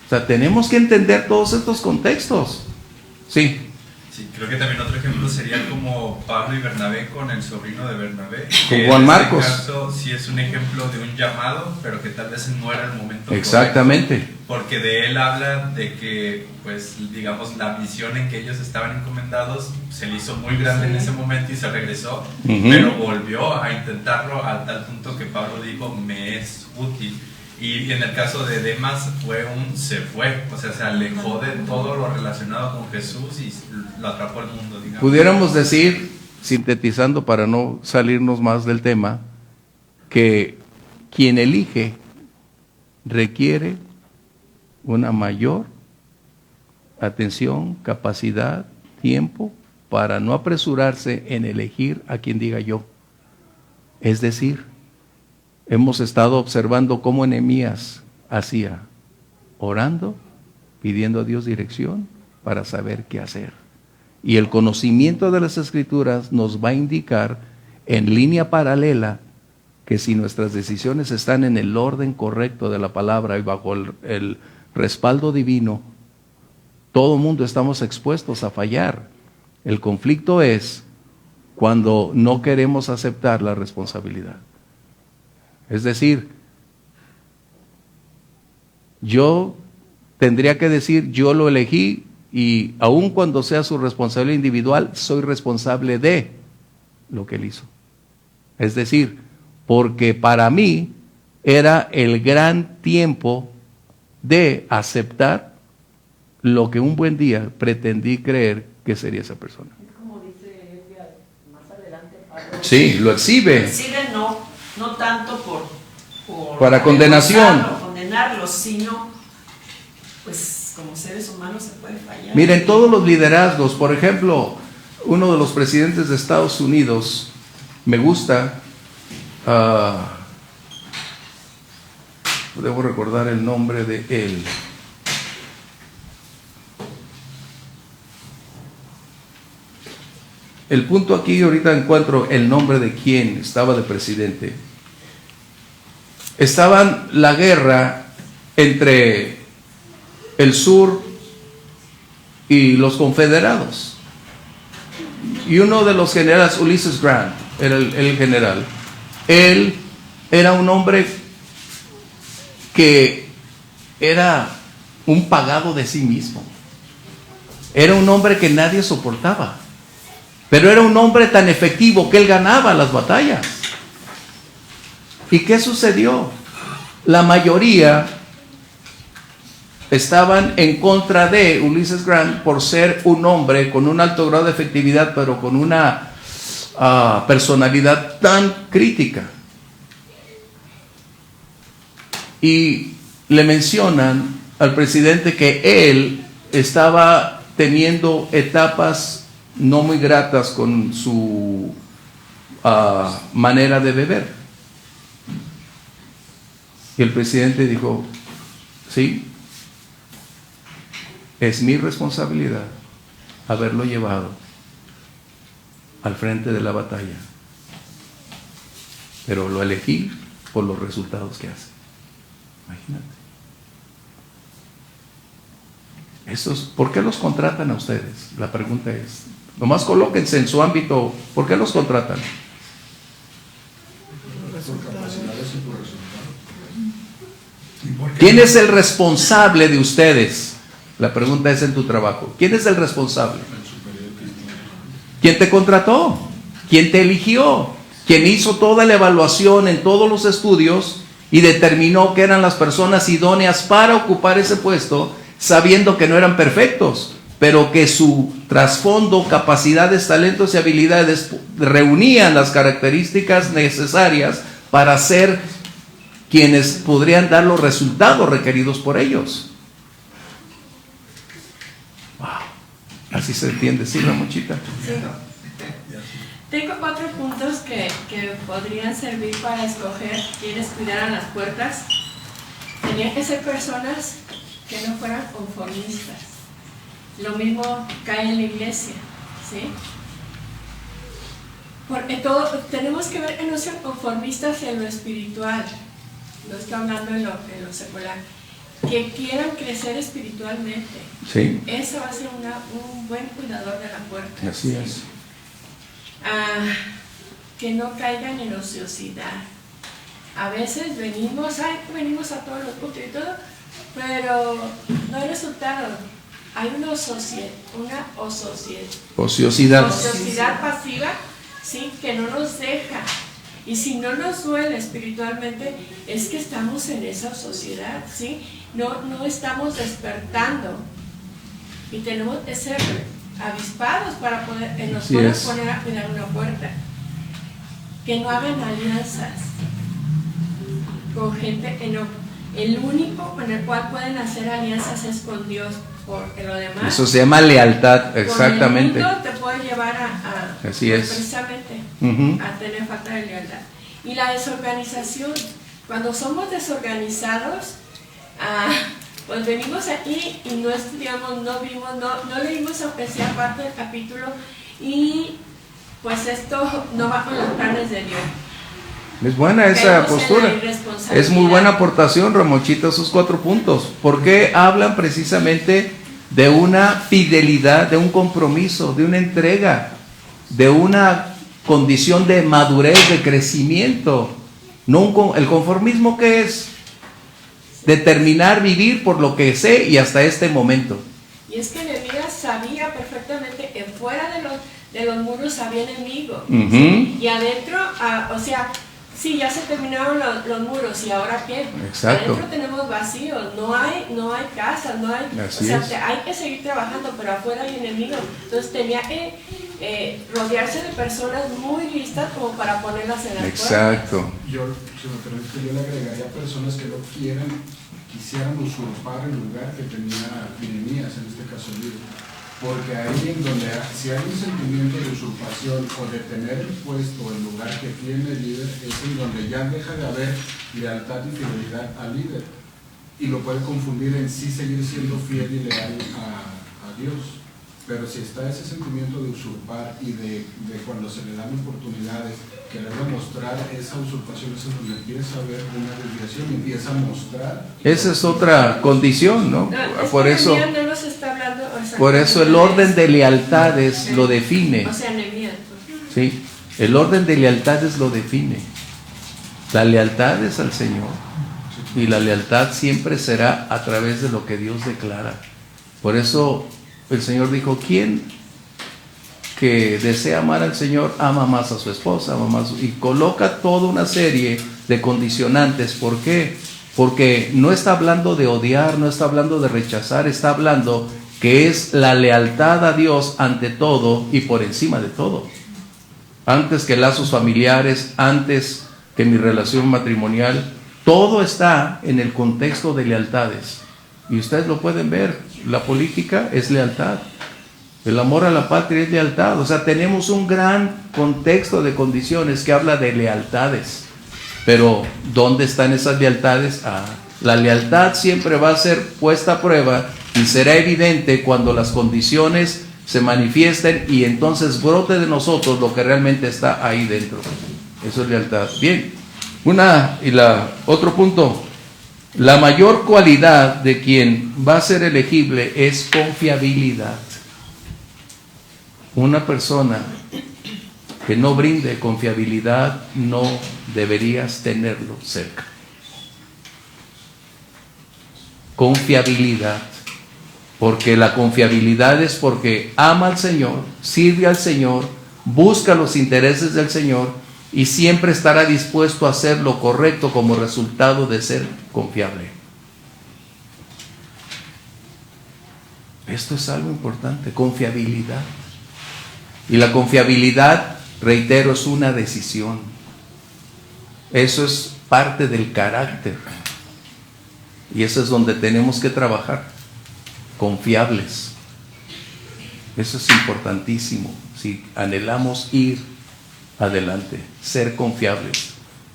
O sea, tenemos que entender todos estos contextos. Sí. Sí, creo que también otro ejemplo sería como Pablo y Bernabé con el sobrino de Bernabé. Con Juan Marcos. En este caso sí es un ejemplo de un llamado, pero que tal vez no era el momento. Exactamente. Correcto, porque de él habla de que, pues, digamos, la misión en que ellos estaban encomendados se le hizo muy grande en ese momento y se regresó, pero volvió a intentarlo a tal punto que Pablo dijo, me es útil. Y en el caso de Demas se fue, o sea, se alejó de todo lo relacionado con Jesús y lo atrapó al mundo, digamos. Pudiéramos decir, sintetizando para no salirnos más del tema, que quien elige requiere una mayor atención, capacidad, tiempo, para no apresurarse en elegir a quien diga yo. Es decir, hemos estado observando cómo Nehemías hacía, orando, pidiendo a Dios dirección para saber qué hacer. Y el conocimiento de las Escrituras nos va a indicar en línea paralela que si nuestras decisiones están en el orden correcto de la palabra y bajo el respaldo divino, todo mundo estamos expuestos a fallar. El conflicto es cuando no queremos aceptar la responsabilidad. Es decir, yo tendría que decir, yo lo elegí y aun cuando sea su responsabilidad individual, soy responsable de lo que él hizo. Es decir, porque para mí era el gran tiempo de aceptar lo que un buen día pretendí creer que sería esa persona. Como dice Elvia, más adelante Pablo. Sí, lo exhibe. Exhibe no tanto por para condenación. Condenarlo, sino pues como seres humanos se puede fallar. Miren, todos los liderazgos, por ejemplo, uno de los presidentes de Estados Unidos, me gusta, debo recordar el nombre de él. El punto aquí, ahorita encuentro el nombre de quien estaba de presidente. Estaban la guerra entre el sur y los confederados. Y uno de los generales, Ulysses Grant, era el general. Él era un hombre que era un pagado de sí mismo. Era un hombre que nadie soportaba. Pero era un hombre tan efectivo que él ganaba las batallas. ¿Y qué sucedió? La mayoría estaban en contra de Ulysses Grant por ser un hombre con un alto grado de efectividad, pero con una personalidad tan crítica. Y le mencionan al presidente que él estaba teniendo etapas no muy gratas con su manera de beber. Y el presidente dijo, sí, es mi responsabilidad haberlo llevado al frente de la batalla, pero lo elegí por los resultados que hace. Imagínate. ¿Por qué los contratan a ustedes? La pregunta es, nomás colóquense en su ámbito, ¿por qué los contratan? ¿Quién es el responsable de ustedes? La pregunta es en tu trabajo. ¿Quién es el responsable? ¿Quién te contrató? ¿Quién te eligió? ¿Quién hizo toda la evaluación en todos los estudios y determinó que eran las personas idóneas para ocupar ese puesto, sabiendo que no eran perfectos, pero que su trasfondo, capacidades, talentos y habilidades reunían las características necesarias para ser quienes podrían dar los resultados requeridos por ellos? Wow. Así se entiende, ¿sí, Ramonchita? Sí. Tengo 4 puntos que podrían servir para escoger quiénes cuidaran las puertas. Tenían que ser personas que no fueran conformistas. Lo mismo cae en la iglesia, ¿sí? Porque tenemos que ver que no sean conformistas en lo espiritual, no estoy hablando en lo secular, que quieran crecer espiritualmente. Sí. Eso va a ser un buen cuidador de la puerta. Así es. Que no caigan en ociosidad. A veces venimos a todos los cultos y todo, pero no hay resultado. Hay una ociosidad pasiva, sí, que no nos deja. Y si no nos duele espiritualmente, es que estamos en esa ociosidad, ¿sí? No estamos despertando. Y tenemos que ser avispados para poder poner a cuidar una puerta. Que no hagan alianzas con gente que no. El único con el cual pueden hacer alianzas es con Dios, porque lo demás. Eso se llama lealtad, exactamente. Con el mundo te puede llevar Así es. Precisamente a tener falta de lealtad. Y la desorganización. Cuando somos desorganizados, pues venimos aquí y no estudiamos, no vimos, no leímos aunque sea parte del capítulo, y pues esto no va con los planes de Dios. Es buena esa postura. Es muy buena aportación, Ramochita, esos 4 puntos. Porque hablan precisamente de una fidelidad, de un compromiso, de una entrega, de una condición de madurez, de crecimiento. No el conformismo, ¿qué es? Determinar vivir por lo que sé y hasta este momento. Y es que Nehemías sabía perfectamente que fuera de los muros había enemigo. ¿Sí? Y adentro, sí, ya se terminaron los muros, ¿y ahora qué? Exacto. Adentro tenemos vacíos, no hay casas, no hay. Hay que seguir trabajando, pero afuera hay enemigos. Entonces tenía que rodearse de personas muy listas como para ponerlas en las puertas. Exacto. Yo le agregaría personas que quisieran usurpar el lugar que tenía Nehemías, en este caso el líder. Porque ahí en donde, si hay un sentimiento de usurpación o de tener el puesto, el lugar que tiene el líder, es en donde ya deja de haber lealtad y fidelidad al líder. Y lo puede confundir en sí seguir siendo fiel y leal a Dios. Pero si está ese sentimiento de usurpar y de cuando se le dan oportunidades, querer demostrar esa usurpación, es donde empieza a haber una desviación y empieza a mostrar. Esa es otra condición, ¿no? Por eso el orden de lealtades lo define. Sí, el orden de lealtades lo define. La lealtad es al Señor y la lealtad siempre será a través de lo que Dios declara. Por eso el Señor dijo: ¿quién que desea amar al Señor ama más a su esposa, y coloca toda una serie de condicionantes? ¿Por qué? Porque no está hablando de odiar, no está hablando de rechazar, está hablando que es la lealtad a Dios ante todo y por encima de todo. Antes que lazos familiares, antes que mi relación matrimonial, todo está en el contexto de lealtades. Y ustedes lo pueden ver, la política es lealtad. El amor a la patria es lealtad. O sea, tenemos un gran contexto de condiciones que habla de lealtades. Pero, ¿dónde están esas lealtades? La lealtad siempre va a ser puesta a prueba y será evidente cuando las condiciones se manifiesten y entonces brote de nosotros lo que realmente está ahí dentro. Eso es lealtad. Bien. Otro punto. La mayor cualidad de quien va a ser elegible es confiabilidad. Una persona que no brinde confiabilidad no deberías tenerlo cerca. Confiabilidad, porque la confiabilidad es porque ama al Señor, sirve al Señor, busca los intereses del Señor y siempre estará dispuesto a hacer lo correcto como resultado de ser confiable. Esto es algo importante, confiabilidad. Y la confiabilidad, reitero, es una decisión. Eso es parte del carácter. Y eso es donde tenemos que trabajar. Confiables. Eso es importantísimo. Si anhelamos ir adelante, ser confiables.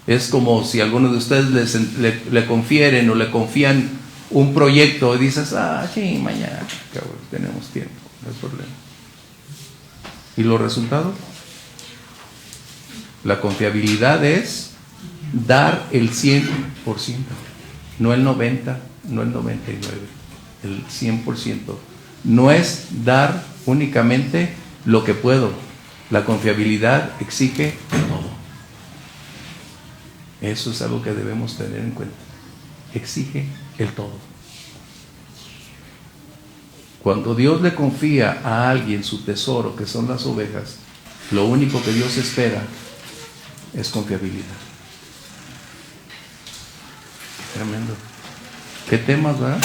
Es como si alguno de ustedes le confieren o le confían un proyecto y dices, sí, mañana, cabrón, tenemos tiempo, no hay problema. ¿Y los resultados? La confiabilidad es dar el 100%, no el 90%, no el 99%, el 100%. No es dar únicamente lo que puedo. La confiabilidad exige todo. Eso es algo que debemos tener en cuenta. Exige el todo. Cuando Dios le confía a alguien su tesoro, que son las ovejas, lo único que Dios espera es confiabilidad. Tremendo. ¿Qué temas, verdad?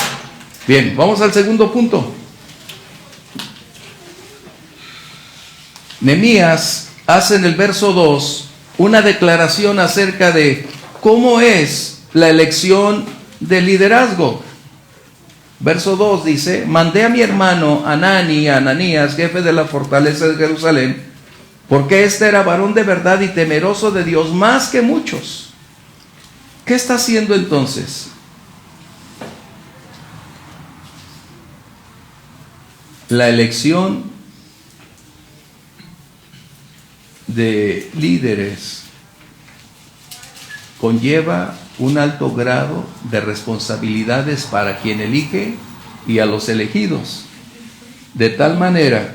Bien, vamos al segundo punto. Nehemías hace en el verso 2 una declaración acerca de cómo es la elección del liderazgo. Verso 2 dice: mandé a mi hermano Ananías, jefe de la fortaleza de Jerusalén, porque este era varón de verdad y temeroso de Dios más que muchos. ¿Qué está haciendo entonces? La elección de líderes conlleva un alto grado de responsabilidades para quien elige y a los elegidos, de tal manera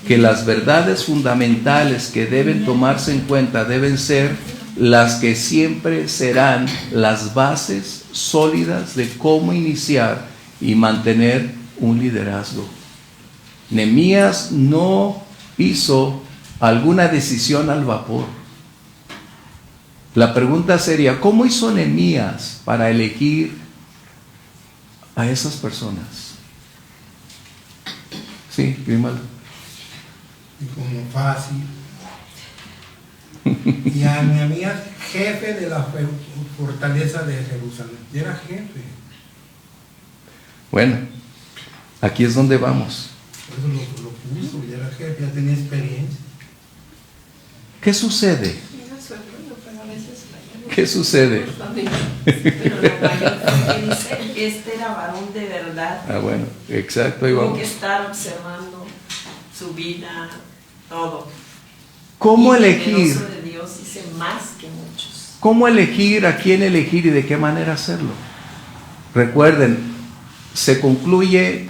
que las verdades fundamentales que deben tomarse en cuenta deben ser las que siempre serán las bases sólidas de cómo iniciar y mantener un liderazgo. Nehemías no hizo alguna decisión al vapor. La pregunta sería: ¿cómo hizo Nehemías para elegir a esas personas? Sí, Grimaldo. Y como fácil. Y a Nehemías, jefe de la fortaleza de Jerusalén. Y era jefe. Bueno, aquí es donde vamos. Por eso lo puso, ya era jefe, ya tenía experiencia. ¿Qué sucede? Era su hermano, pero a veces fallaba. ¿Qué sucede? Pero lo mayor que dice, este era varón de verdad. Bueno, exacto, ahí Tuvo vamos. que estar observando su vida, todo. ¿Cómo Y elegir? temeroso de Dios, dice más que muchos. ¿Cómo elegir a quién elegir y de qué manera hacerlo? Recuerden, se concluye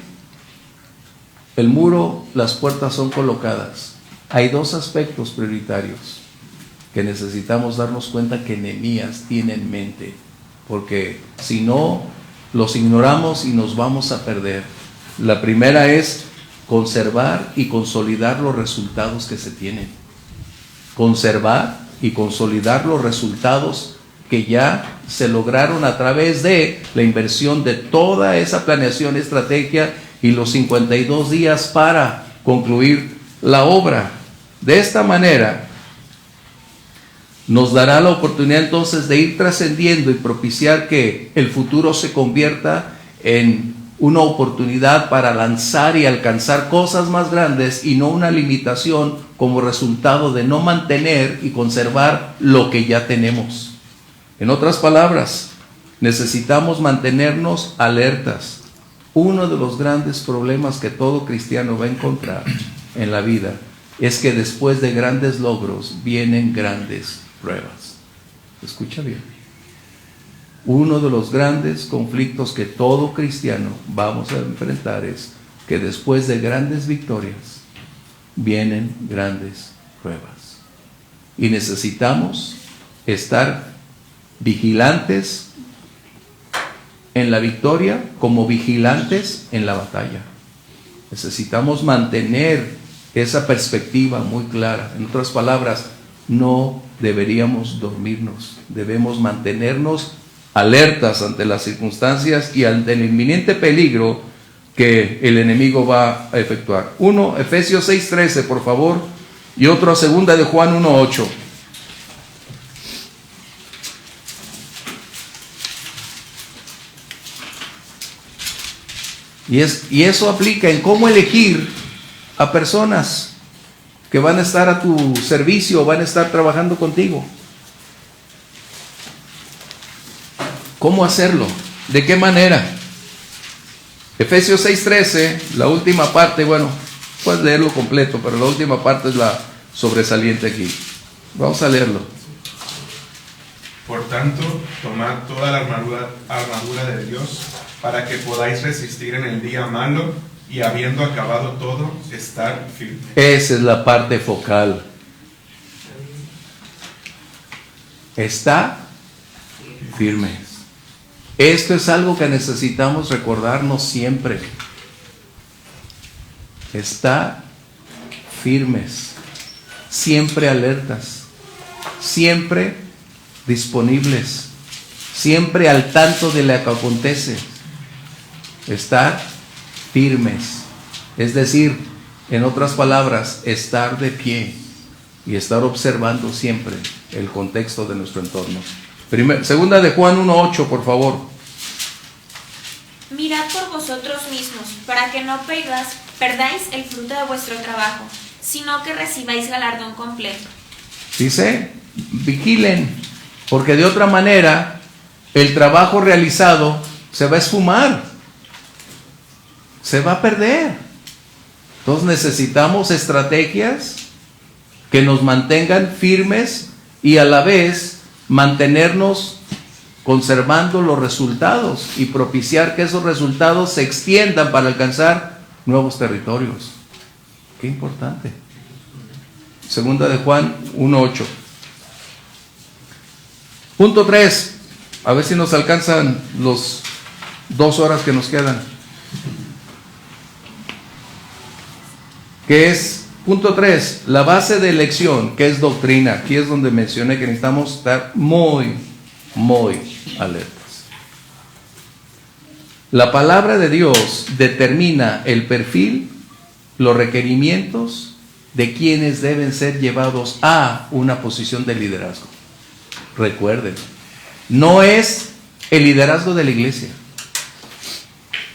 el muro, las puertas son colocadas. Hay dos aspectos prioritarios que necesitamos darnos cuenta que Nehemías tiene en mente, porque si no, los ignoramos y nos vamos a perder. La primera es conservar y consolidar los resultados que se tienen. Conservar y consolidar los resultados que ya se lograron a través de la inversión de toda esa planeación, estrategia y los 52 días para concluir la obra. De esta manera nos dará la oportunidad entonces de ir trascendiendo y propiciar que el futuro se convierta en una oportunidad para lanzar y alcanzar cosas más grandes y no una limitación como resultado de no mantener y conservar lo que ya tenemos. En otras palabras, necesitamos mantenernos alertas. Uno de los grandes problemas que todo cristiano va a encontrar en la vida es que después de grandes logros vienen grandes pruebas. Escucha bien. Uno de los grandes conflictos que todo cristiano vamos a enfrentar es que después de grandes victorias vienen grandes pruebas. Y necesitamos estar vigilantes en la victoria como vigilantes en la batalla. Necesitamos mantener esa perspectiva muy clara. En otras palabras, no deberíamos dormirnos, debemos mantenernos alertas ante las circunstancias y ante el inminente peligro que el enemigo va a efectuar. Uno, Efesios 6:13, por favor, y otro, segunda de Juan 1:8. Y eso aplica en cómo elegir a personas. que van a estar a tu servicio, van a estar trabajando contigo. ¿Cómo hacerlo? ¿De qué manera? Efesios 6:13, la última parte, bueno, puedes leerlo completo, pero la última parte es la sobresaliente aquí. Vamos a leerlo. Por tanto, tomad toda la armadura de Dios, para que podáis resistir en el día malo, y habiendo acabado todo, estar firmes. Esa es la parte focal. Está firmes. Esto es algo que necesitamos recordarnos siempre. Está firmes, siempre alertas, siempre disponibles, siempre al tanto de lo que acontece. Estar firmes, es decir, en otras palabras, estar de pie y estar observando siempre el contexto de nuestro entorno. Segunda de Juan 1:8, por favor. Mirad por vosotros mismos, para que no perdáis el fruto de vuestro trabajo, sino que recibáis galardón completo. Dice, vigilen, porque de otra manera el trabajo realizado se va a esfumar, se va a perder. Entonces necesitamos estrategias que nos mantengan firmes y a la vez mantenernos conservando los resultados y propiciar que esos resultados se extiendan para alcanzar nuevos territorios. Qué importante. Segunda de Juan 1:8. Punto 3. A ver si nos alcanzan los 2 horas que nos quedan. Que es, punto 3, la base de elección, que es doctrina. Aquí es donde mencioné que necesitamos estar muy alertas. La palabra de Dios determina el perfil, los requerimientos de quienes deben ser llevados a una posición de liderazgo. Recuerden, no es el liderazgo de la iglesia,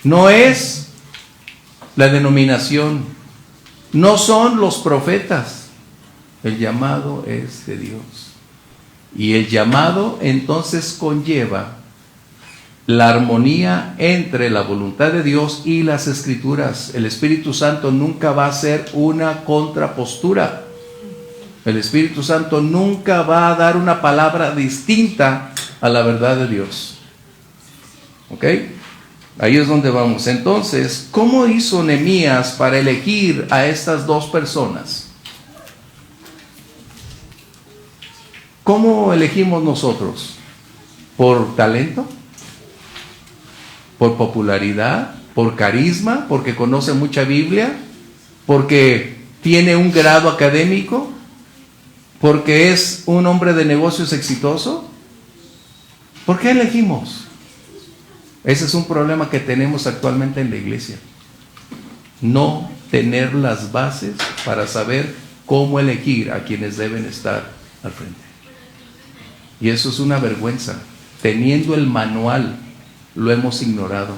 no es la denominación, no son los profetas. El llamado es de Dios. Y el llamado entonces conlleva la armonía entre la voluntad de Dios y las Escrituras. El Espíritu Santo nunca va a ser una contrapostura. El Espíritu Santo nunca va a dar una palabra distinta a la verdad de Dios. ¿Ok? Ahí es donde vamos. Entonces, ¿cómo hizo Nehemías para elegir a estas dos personas? ¿Cómo elegimos nosotros? ¿Por talento? ¿Por popularidad? ¿Por carisma? ¿Porque conoce mucha Biblia? ¿Porque tiene un grado académico? ¿Porque es un hombre de negocios exitoso? ¿Por qué elegimos? Ese es un problema que tenemos actualmente en la iglesia. No tener las bases para saber cómo elegir a quienes deben estar al frente. Y eso es una vergüenza. Teniendo el manual, lo hemos ignorado.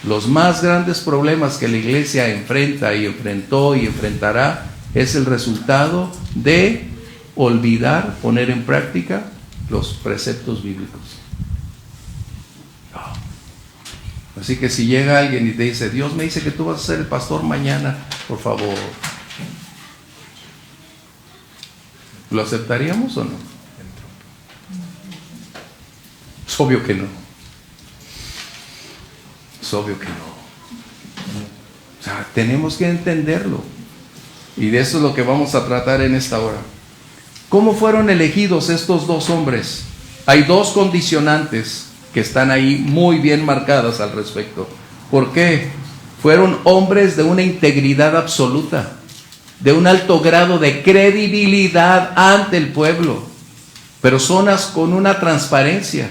Los más grandes problemas que la iglesia enfrenta y enfrentó y enfrentará es el resultado de olvidar poner en práctica los preceptos bíblicos. Así que si llega alguien y te dice, Dios me dice que tú vas a ser el pastor mañana, por favor, ¿lo aceptaríamos o no? Es obvio que no. Es obvio que no. O sea, tenemos que entenderlo. Y de eso es lo que vamos a tratar en esta hora. ¿Cómo fueron elegidos estos dos hombres? Hay dos condicionantes que están ahí muy bien marcadas al respecto. ¿Por qué? Fueron hombres de una integridad absoluta, de un alto grado de credibilidad ante el pueblo, personas con una transparencia,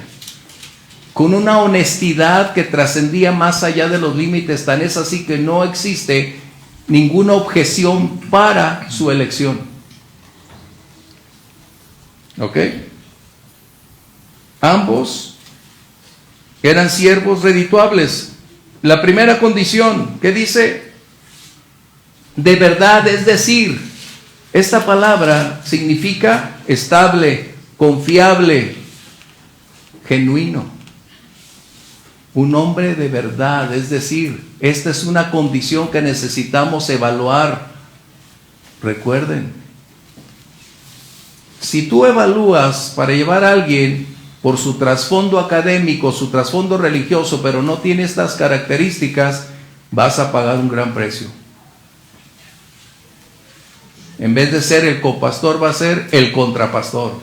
con una honestidad que trascendía más allá de los límites. Tan es así que no existe ninguna objeción para su elección. ¿Ok? Ambos eran siervos redituables. La primera condición, ¿qué dice? De verdad, es decir, Esta palabra significa estable, confiable, genuino. Un hombre de verdad, es decir, esta es una condición que necesitamos evaluar. Recuerden, si tú evalúas para llevar a alguien por su trasfondo académico, su trasfondo religioso, pero no tiene estas características, vas a pagar un gran precio. En vez de ser el copastor, va a ser el contrapastor.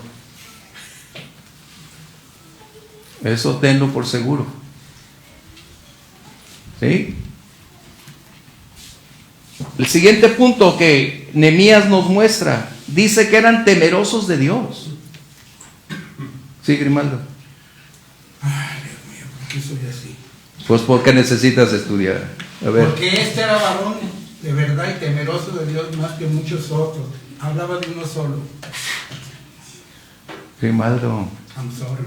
Eso tenlo por seguro. ¿Sí? El siguiente punto que Nehemías nos muestra, dice que eran temerosos de Dios. Sí, Grimaldo. Ay, Dios mío, ¿por qué soy así? Pues porque necesitas estudiar. A ver. Porque este era varón de verdad y temeroso de Dios más que muchos otros. Hablaba de uno solo. Grimaldo. I'm sorry.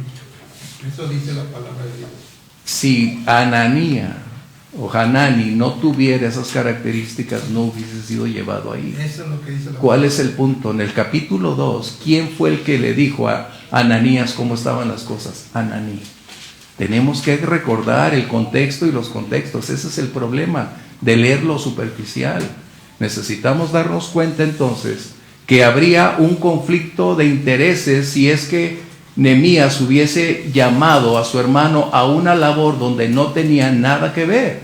Eso dice la palabra de Dios. Si Ananía o Hanani no tuviera esas características, no hubiese sido llevado ahí. Eso es lo que dice la ¿Cuál palabra. es el punto? En el capítulo 2, ¿quién fue el que le dijo a Ananías cómo estaban las cosas? Ananí. Tenemos que recordar el contexto y los contextos. Ese es el problema de leer lo superficial. Necesitamos darnos cuenta entonces que habría un conflicto de intereses si es que Nehemías hubiese llamado a su hermano a una labor donde no tenía nada que ver.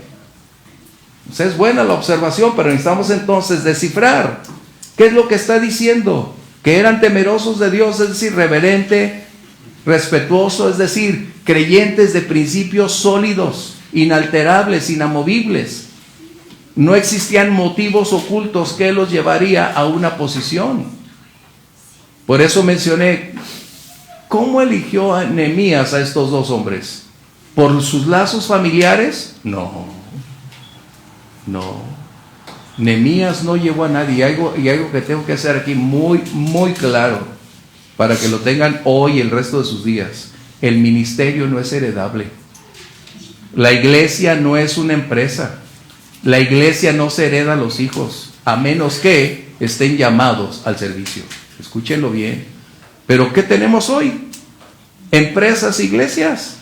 O sea, es buena la observación, pero necesitamos entonces descifrar qué es lo que está diciendo. Que eran temerosos de Dios, es decir, reverente, respetuoso, es decir, creyentes de principios sólidos, inalterables, inamovibles. No existían motivos ocultos que los llevaría a una posición. Por eso mencioné, ¿cómo eligió a Nehemías a estos dos hombres? ¿Por sus lazos familiares? No. Nehemías no llevó a nadie. Y algo que tengo que hacer aquí muy, muy claro, para que lo tengan hoy y el resto de sus días. El ministerio no es heredable. La iglesia no es una empresa. La iglesia no se hereda a los hijos, a menos que estén llamados al servicio. Escúchenlo bien. Pero ¿qué tenemos hoy? Empresas, iglesias,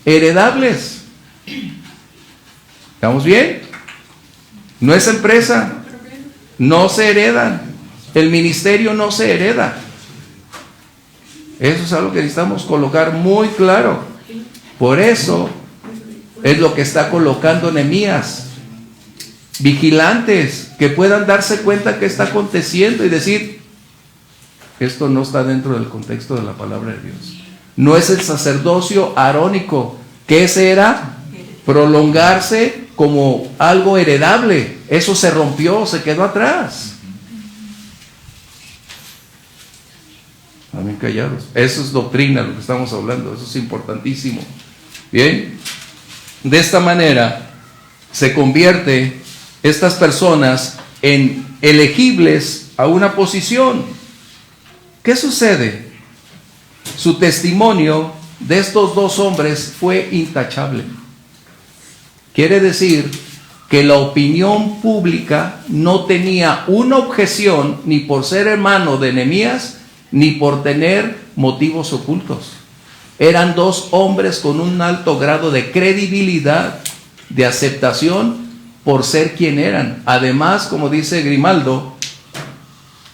heredables. ¿Estamos bien? No es empresa, no se heredan. El ministerio no se hereda. Eso es algo que necesitamos colocar muy claro. Por eso es lo que está colocando Nehemías. Vigilantes que puedan darse cuenta que está aconteciendo y decir, esto no está dentro del contexto de la palabra de Dios. No es el sacerdocio arónico, que ese era prolongarse como algo heredable. Eso se rompió, se quedó atrás. Amén, callados. Eso es doctrina, lo que estamos hablando. Eso es importantísimo. Bien, de esta manera se convierte estas personas en elegibles a una posición. ¿Qué sucede? Su testimonio de estos dos hombres fue intachable. Quiere decir que la opinión pública no tenía una objeción ni por ser hermano de Nehemías ni por tener motivos ocultos. Eran dos hombres con un alto grado de credibilidad, de aceptación por ser quien eran. Además, como dice Grimaldo,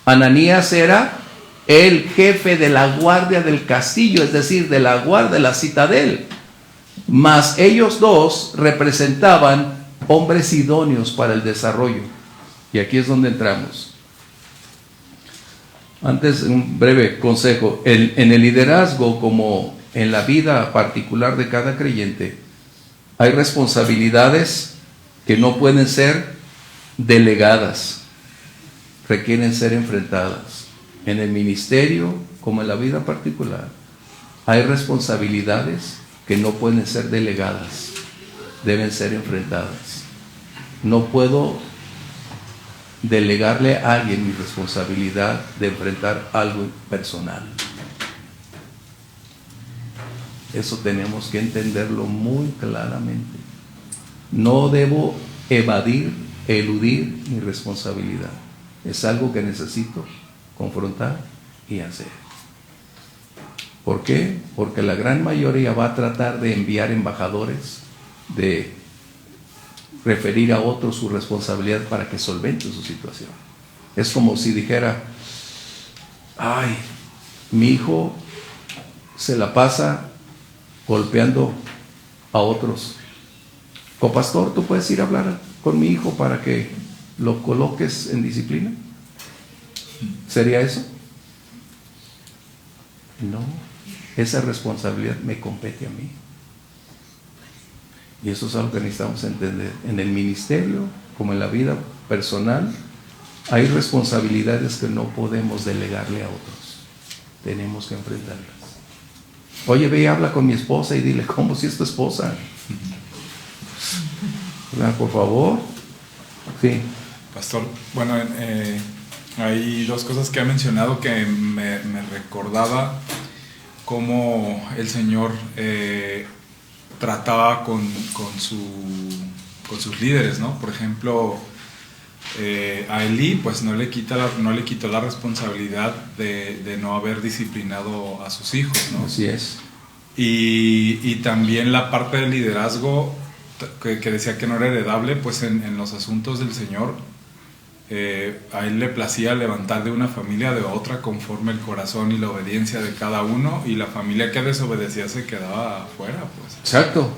Ananías era el jefe de la guardia del castillo, es decir, de la guardia de la citadel. Mas ellos dos representaban hombres idóneos para el desarrollo. Y aquí es donde entramos. Antes, un breve consejo. En el liderazgo, como en la vida particular de cada creyente, hay responsabilidades que no pueden ser delegadas, requieren ser enfrentadas. En el ministerio, como en la vida particular, hay responsabilidades que no pueden ser delegadas, deben ser enfrentadas. No puedo delegarle a alguien mi responsabilidad de enfrentar algo personal. Eso tenemos que entenderlo muy claramente. No debo eludir mi responsabilidad. es algo que necesito confrontar y hacer. ¿Por qué? Porque la gran mayoría va a tratar de enviar embajadores, de referir a otros su responsabilidad para que solvente su situación. Es como si dijera, ay, mi hijo se la pasa golpeando a otros. Copastor, ¿tú puedes ir a hablar con mi hijo para que lo coloques en disciplina? ¿Sería eso? No, esa responsabilidad me compete a mí. Y eso es algo que necesitamos entender. En el ministerio, como en la vida personal, hay responsabilidades que no podemos delegarle a otros. Tenemos que enfrentarlas. Oye, ve y habla con mi esposa y dile, ¿cómo si es tu esposa? Por favor. Sí. Pastor, bueno, hay dos cosas que ha mencionado que me recordaba cómo el Señor trataba con sus líderes, ¿no? Por ejemplo, a Elí pues no le quitó la responsabilidad de no haber disciplinado a sus hijos, ¿no? Así es. Y también la parte del liderazgo que decía que no era heredable, pues en los asuntos del Señor, a Él le placía levantar de una familia de otra conforme el corazón y la obediencia de cada uno, y la familia que desobedecía se quedaba afuera, pues. Exacto,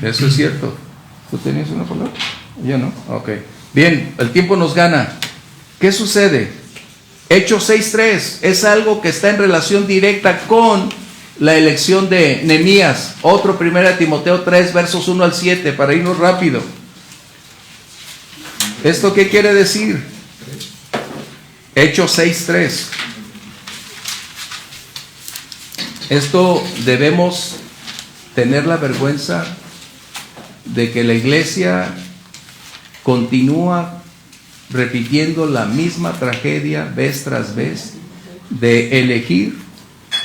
eso es cierto. ¿Tú tenías una palabra? Yo no, ok. Bien, el tiempo nos gana. ¿Qué sucede? Hechos 6:3 es algo que está en relación directa con la elección de Nehemías. Otro 1 Timoteo 3, versos 1 al 7, para irnos rápido. ¿Esto qué quiere decir? Hechos 6:3. Esto debemos tener la vergüenza de que la iglesia continúa repitiendo la misma tragedia vez tras vez de elegir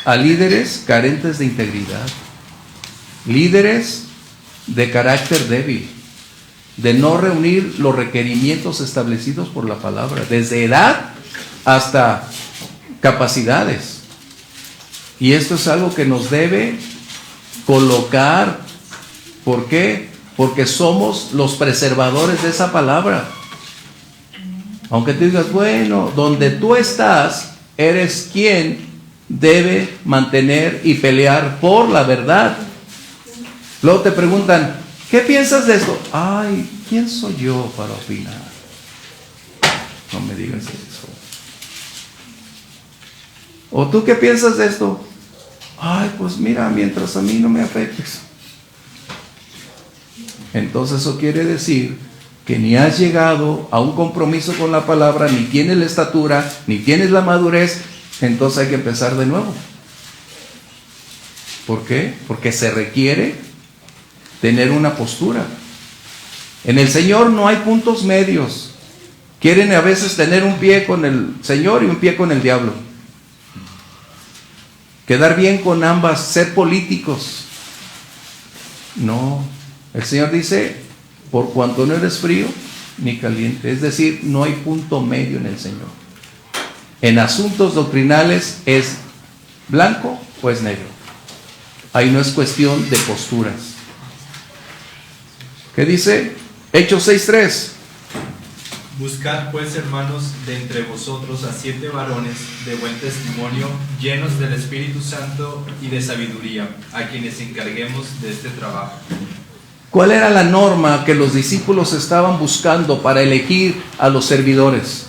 a líderes carentes de integridad, líderes de carácter débil, de no reunir los requerimientos establecidos por la palabra, desde edad hasta capacidades. Y esto es algo que nos debe colocar. ¿Por qué? Porque somos los preservadores de esa palabra. Aunque tú digas, bueno, donde tú estás, eres quien debe mantener y pelear por la verdad. Luego te preguntan, ¿qué piensas de esto? Ay, ¿quién soy yo para opinar? No me digas eso. ¿O tú qué piensas de esto? Ay, pues mira, mientras a mí no me afectes. Entonces eso quiere decir que ni has llegado a un compromiso con la palabra, ni tienes la estatura, ni tienes la madurez. Entonces hay que empezar de nuevo. ¿Por qué? Porque se requiere tener una postura. En el Señor no hay puntos medios. Quieren a veces tener un pie con el Señor y un pie con el diablo. Quedar bien con ambas, ser políticos. No, el Señor dice, por cuanto no eres frío ni caliente. Es decir, no hay punto medio en el Señor. En asuntos doctrinales es blanco o es negro. Ahí no es cuestión de posturas. ¿Qué dice? Hechos 6:3. Buscad pues, hermanos, de entre vosotros a 7 varones de buen testimonio, llenos del Espíritu Santo y de sabiduría, a quienes encarguemos de este trabajo. ¿Cuál era la norma que los discípulos estaban buscando para elegir a los servidores?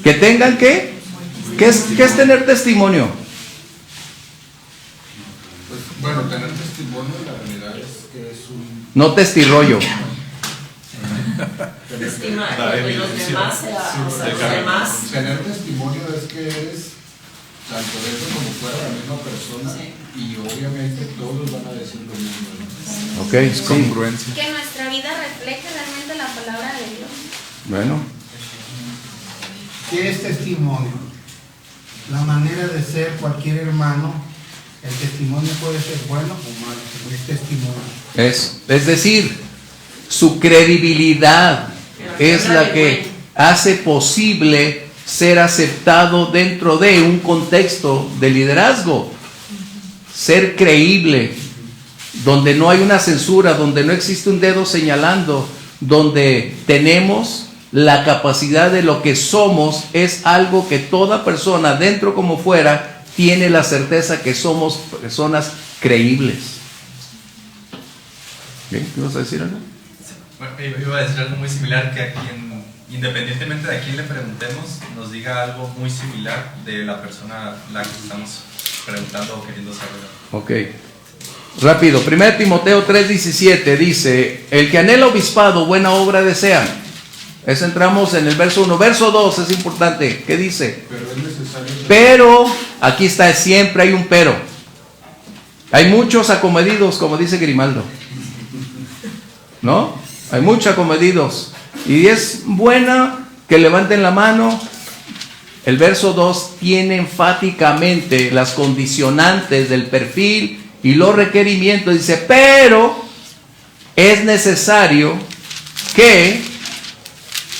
¿Que tengan qué? ¿Qué es tener testimonio? Bueno, tener testimonio la realidad es que es un... No testirollo. De los demás, Tener testimonio es que eres tanto eso como fuera la misma persona, sí. Y obviamente todos van a decir lo mismo, ¿no? Ok, es congruencia. Que nuestra vida refleje realmente la palabra de Dios. Bueno. ¿Qué es testimonio? La manera de ser cualquier hermano. El testimonio puede ser bueno o malo, pero es testimonio. Es decir, su credibilidad es la que hace posible ser aceptado dentro de un contexto de liderazgo. Ser creíble, donde no hay una censura, donde no existe un dedo señalando, donde tenemos la capacidad de lo que somos, es algo que toda persona, dentro como fuera, tiene la certeza que somos personas creíbles. ¿Bien? ¿Qué vas a decir algo? Bueno, iba a decir algo muy similar, que a quien, independientemente de a quién le preguntemos, nos diga algo muy similar de la persona a la que estamos preguntando o queriendo saber. Ok. Rápido. 1 Timoteo 3:17 dice: el que anhela obispado, buena obra desea. Eso entramos en el verso 1. Verso 2 es importante. ¿Qué dice? Pero es necesario. Pero, aquí está, siempre hay un pero. Hay muchos acomedidos, como dice Grimaldo. ¿No? Hay muchos acomedidos. Y es buena que levanten la mano. El verso 2 tiene enfáticamente las condicionantes del perfil y los requerimientos. Dice, pero es necesario que...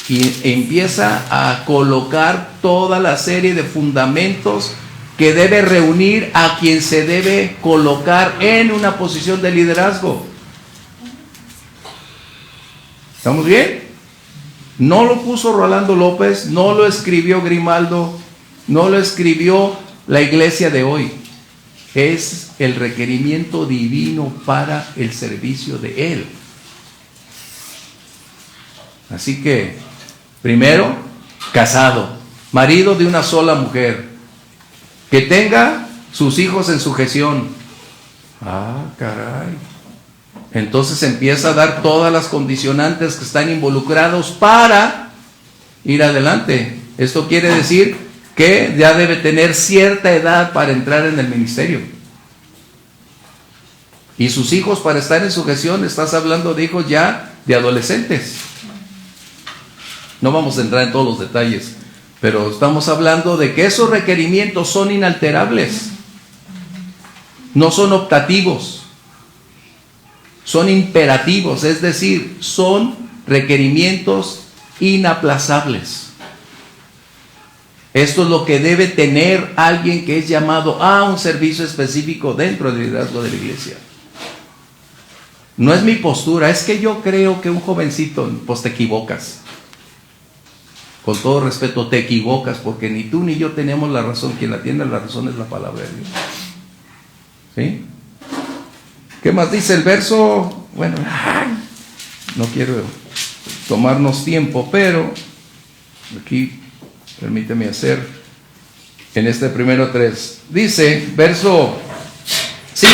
y empieza a colocar toda la serie de fundamentos que debe reunir a quien se debe colocar en una posición de liderazgo. ¿Estamos bien? No lo puso Rolando López, no lo escribió Grimaldo, no lo escribió la iglesia de hoy. Es el requerimiento divino para el servicio de Él. Así que, primero, casado, marido de una sola mujer, que tenga sus hijos en sujeción. Ah, caray. Entonces empieza a dar todas las condicionantes que están involucrados para ir adelante. Esto quiere decir que ya debe tener cierta edad para entrar en el ministerio. Y sus hijos, para estar en sujeción, estás hablando de hijos ya de adolescentes. No vamos a entrar en todos los detalles, pero estamos hablando de que esos requerimientos son inalterables, no son optativos, son imperativos, es decir, son requerimientos inaplazables. Esto es lo que debe tener alguien que es llamado a un servicio específico dentro del liderazgo de la iglesia. No es mi postura, es que yo creo que un jovencito, pues te equivocas. Con todo respeto, te equivocas, porque ni tú ni yo tenemos la razón. Quien la tiene la razón es la palabra de Dios. ¿Sí? ¿Qué más dice el verso? Bueno, no quiero tomarnos tiempo, pero aquí permíteme hacer en este primero 3. Dice, verso 5,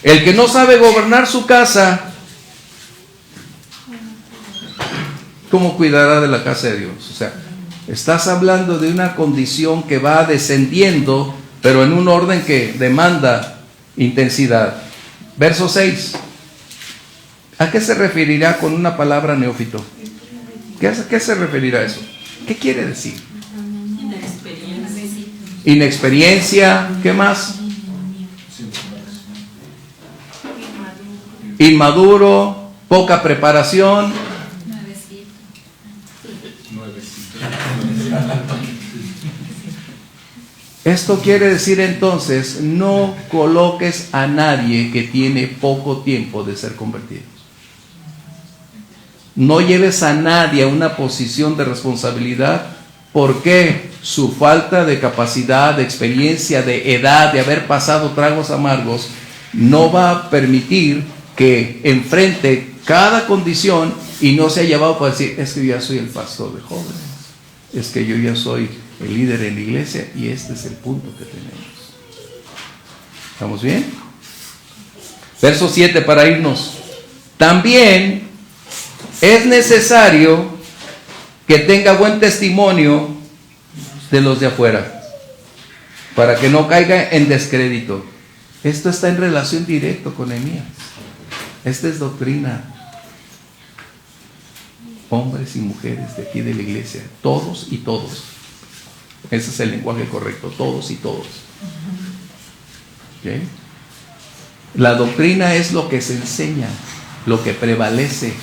el que no sabe gobernar su casa, ¿cómo cuidará de la casa de Dios? O sea, estás hablando de una condición que va descendiendo, pero en un orden que demanda intensidad. Verso 6. ¿A qué se referirá con una palabra neófito? ¿Qué se referirá a eso? ¿Qué quiere decir? Inexperiencia. ¿Qué más? Inmaduro, poca preparación. Esto quiere decir entonces, no coloques a nadie que tiene poco tiempo de ser convertido. No lleves a nadie a una posición de responsabilidad porque su falta de capacidad, de experiencia, de edad, de haber pasado tragos amargos, no va a permitir que enfrente cada condición y no sea llevado para decir, es que yo ya soy el pastor de jóvenes, es que yo ya soy el líder en la iglesia y este es el punto que tenemos. ¿Estamos bien? Verso 7 para irnos. También es necesario que tenga buen testimonio de los de afuera, para que no caiga en descrédito. Esto está en relación directa con Nehemías. Esta es doctrina. Hombres y mujeres de aquí de la iglesia, todos y todos. Ese es el lenguaje correcto, todos y todos. ¿Okay? La doctrina es lo que se enseña, lo que prevalece,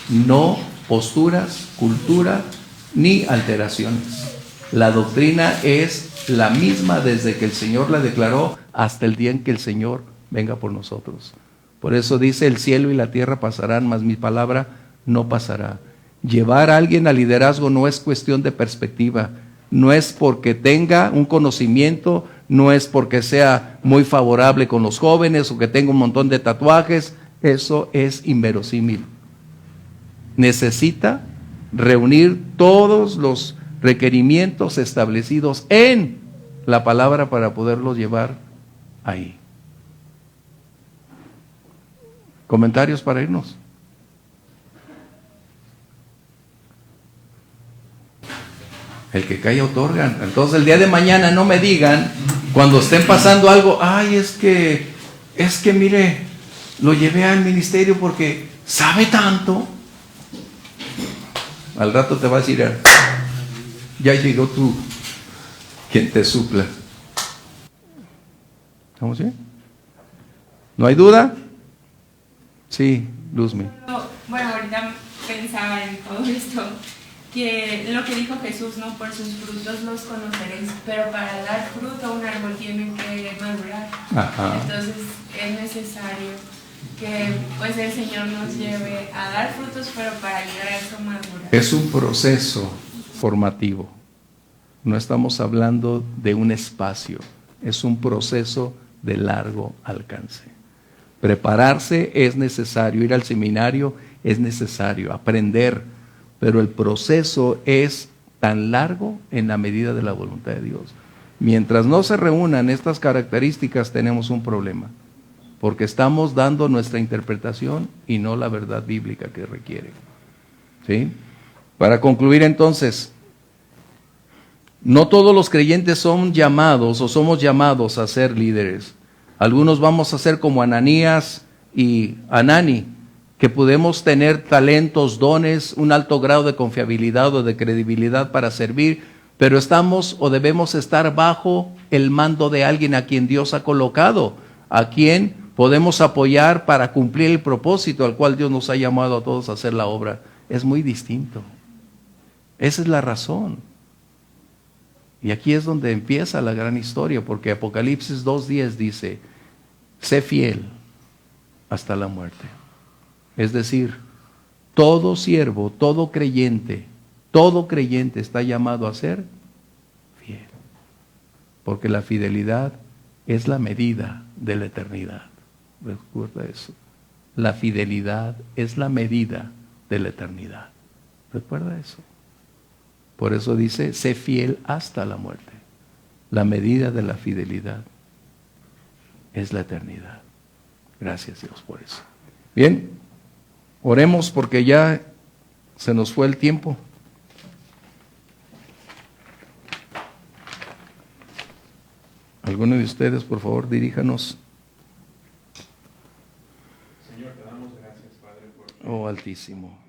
no posturas, cultura, ni alteraciones. La doctrina es la misma desde que el Señor la declaró hasta el día en que el Señor venga por nosotros. Por eso dice: el cielo y la tierra pasarán, mas mi palabra no pasará. Llevar a alguien al liderazgo no es cuestión de perspectiva, no es porque tenga un conocimiento, no es porque sea muy favorable con los jóvenes o que tenga un montón de tatuajes. Eso es inverosímil. Necesita reunir todos los requerimientos establecidos en la palabra para poderlos llevar ahí. ¿Comentarios para irnos? El que calla otorga. Entonces el día de mañana no me digan, cuando estén pasando algo: ay, es que mire, lo llevé al ministerio porque sabe tanto. Al rato te va a decir: ya llegó tú, quien te supla. ¿Estamos bien? ¿No hay duda? Sí, Luzmi. Bueno, ahorita pensaba en todo esto, que lo que dijo Jesús, ¿no? Por sus frutos los conoceréis, pero para dar fruto un árbol tiene que madurar. Ajá. Entonces es necesario que pues el Señor nos lleve a dar frutos, pero para llegar a eso madurar. Es un proceso formativo. No estamos hablando de un espacio, es un proceso de largo alcance. Prepararse es necesario, ir al seminario es necesario, aprender, pero el proceso es tan largo en la medida de la voluntad de Dios. Mientras no se reúnan estas características, tenemos un problema, porque estamos dando nuestra interpretación y no la verdad bíblica que requiere. ¿Sí? Para concluir entonces, no todos los creyentes son llamados o somos llamados a ser líderes. Algunos vamos a ser como Ananías y Anani, que podemos tener talentos, dones, un alto grado de confiabilidad o de credibilidad para servir, pero estamos o debemos estar bajo el mando de alguien a quien Dios ha colocado, a quien podemos apoyar para cumplir el propósito al cual Dios nos ha llamado a todos a hacer la obra. Es muy distinto. Esa es la razón. Y aquí es donde empieza la gran historia, porque Apocalipsis 2:10 dice: sé fiel hasta la muerte. Es decir, todo siervo, todo creyente está llamado a ser fiel, porque la fidelidad es la medida de la eternidad. Recuerda eso. La fidelidad es la medida de la eternidad. Recuerda eso. Por eso dice: sé fiel hasta la muerte. La medida de la fidelidad es la eternidad. Gracias, Dios, por eso. Bien, oremos porque ya se nos fue el tiempo. ¿Alguno de ustedes, por favor, diríjanos? Señor, te damos gracias, Padre, por... Oh, Altísimo.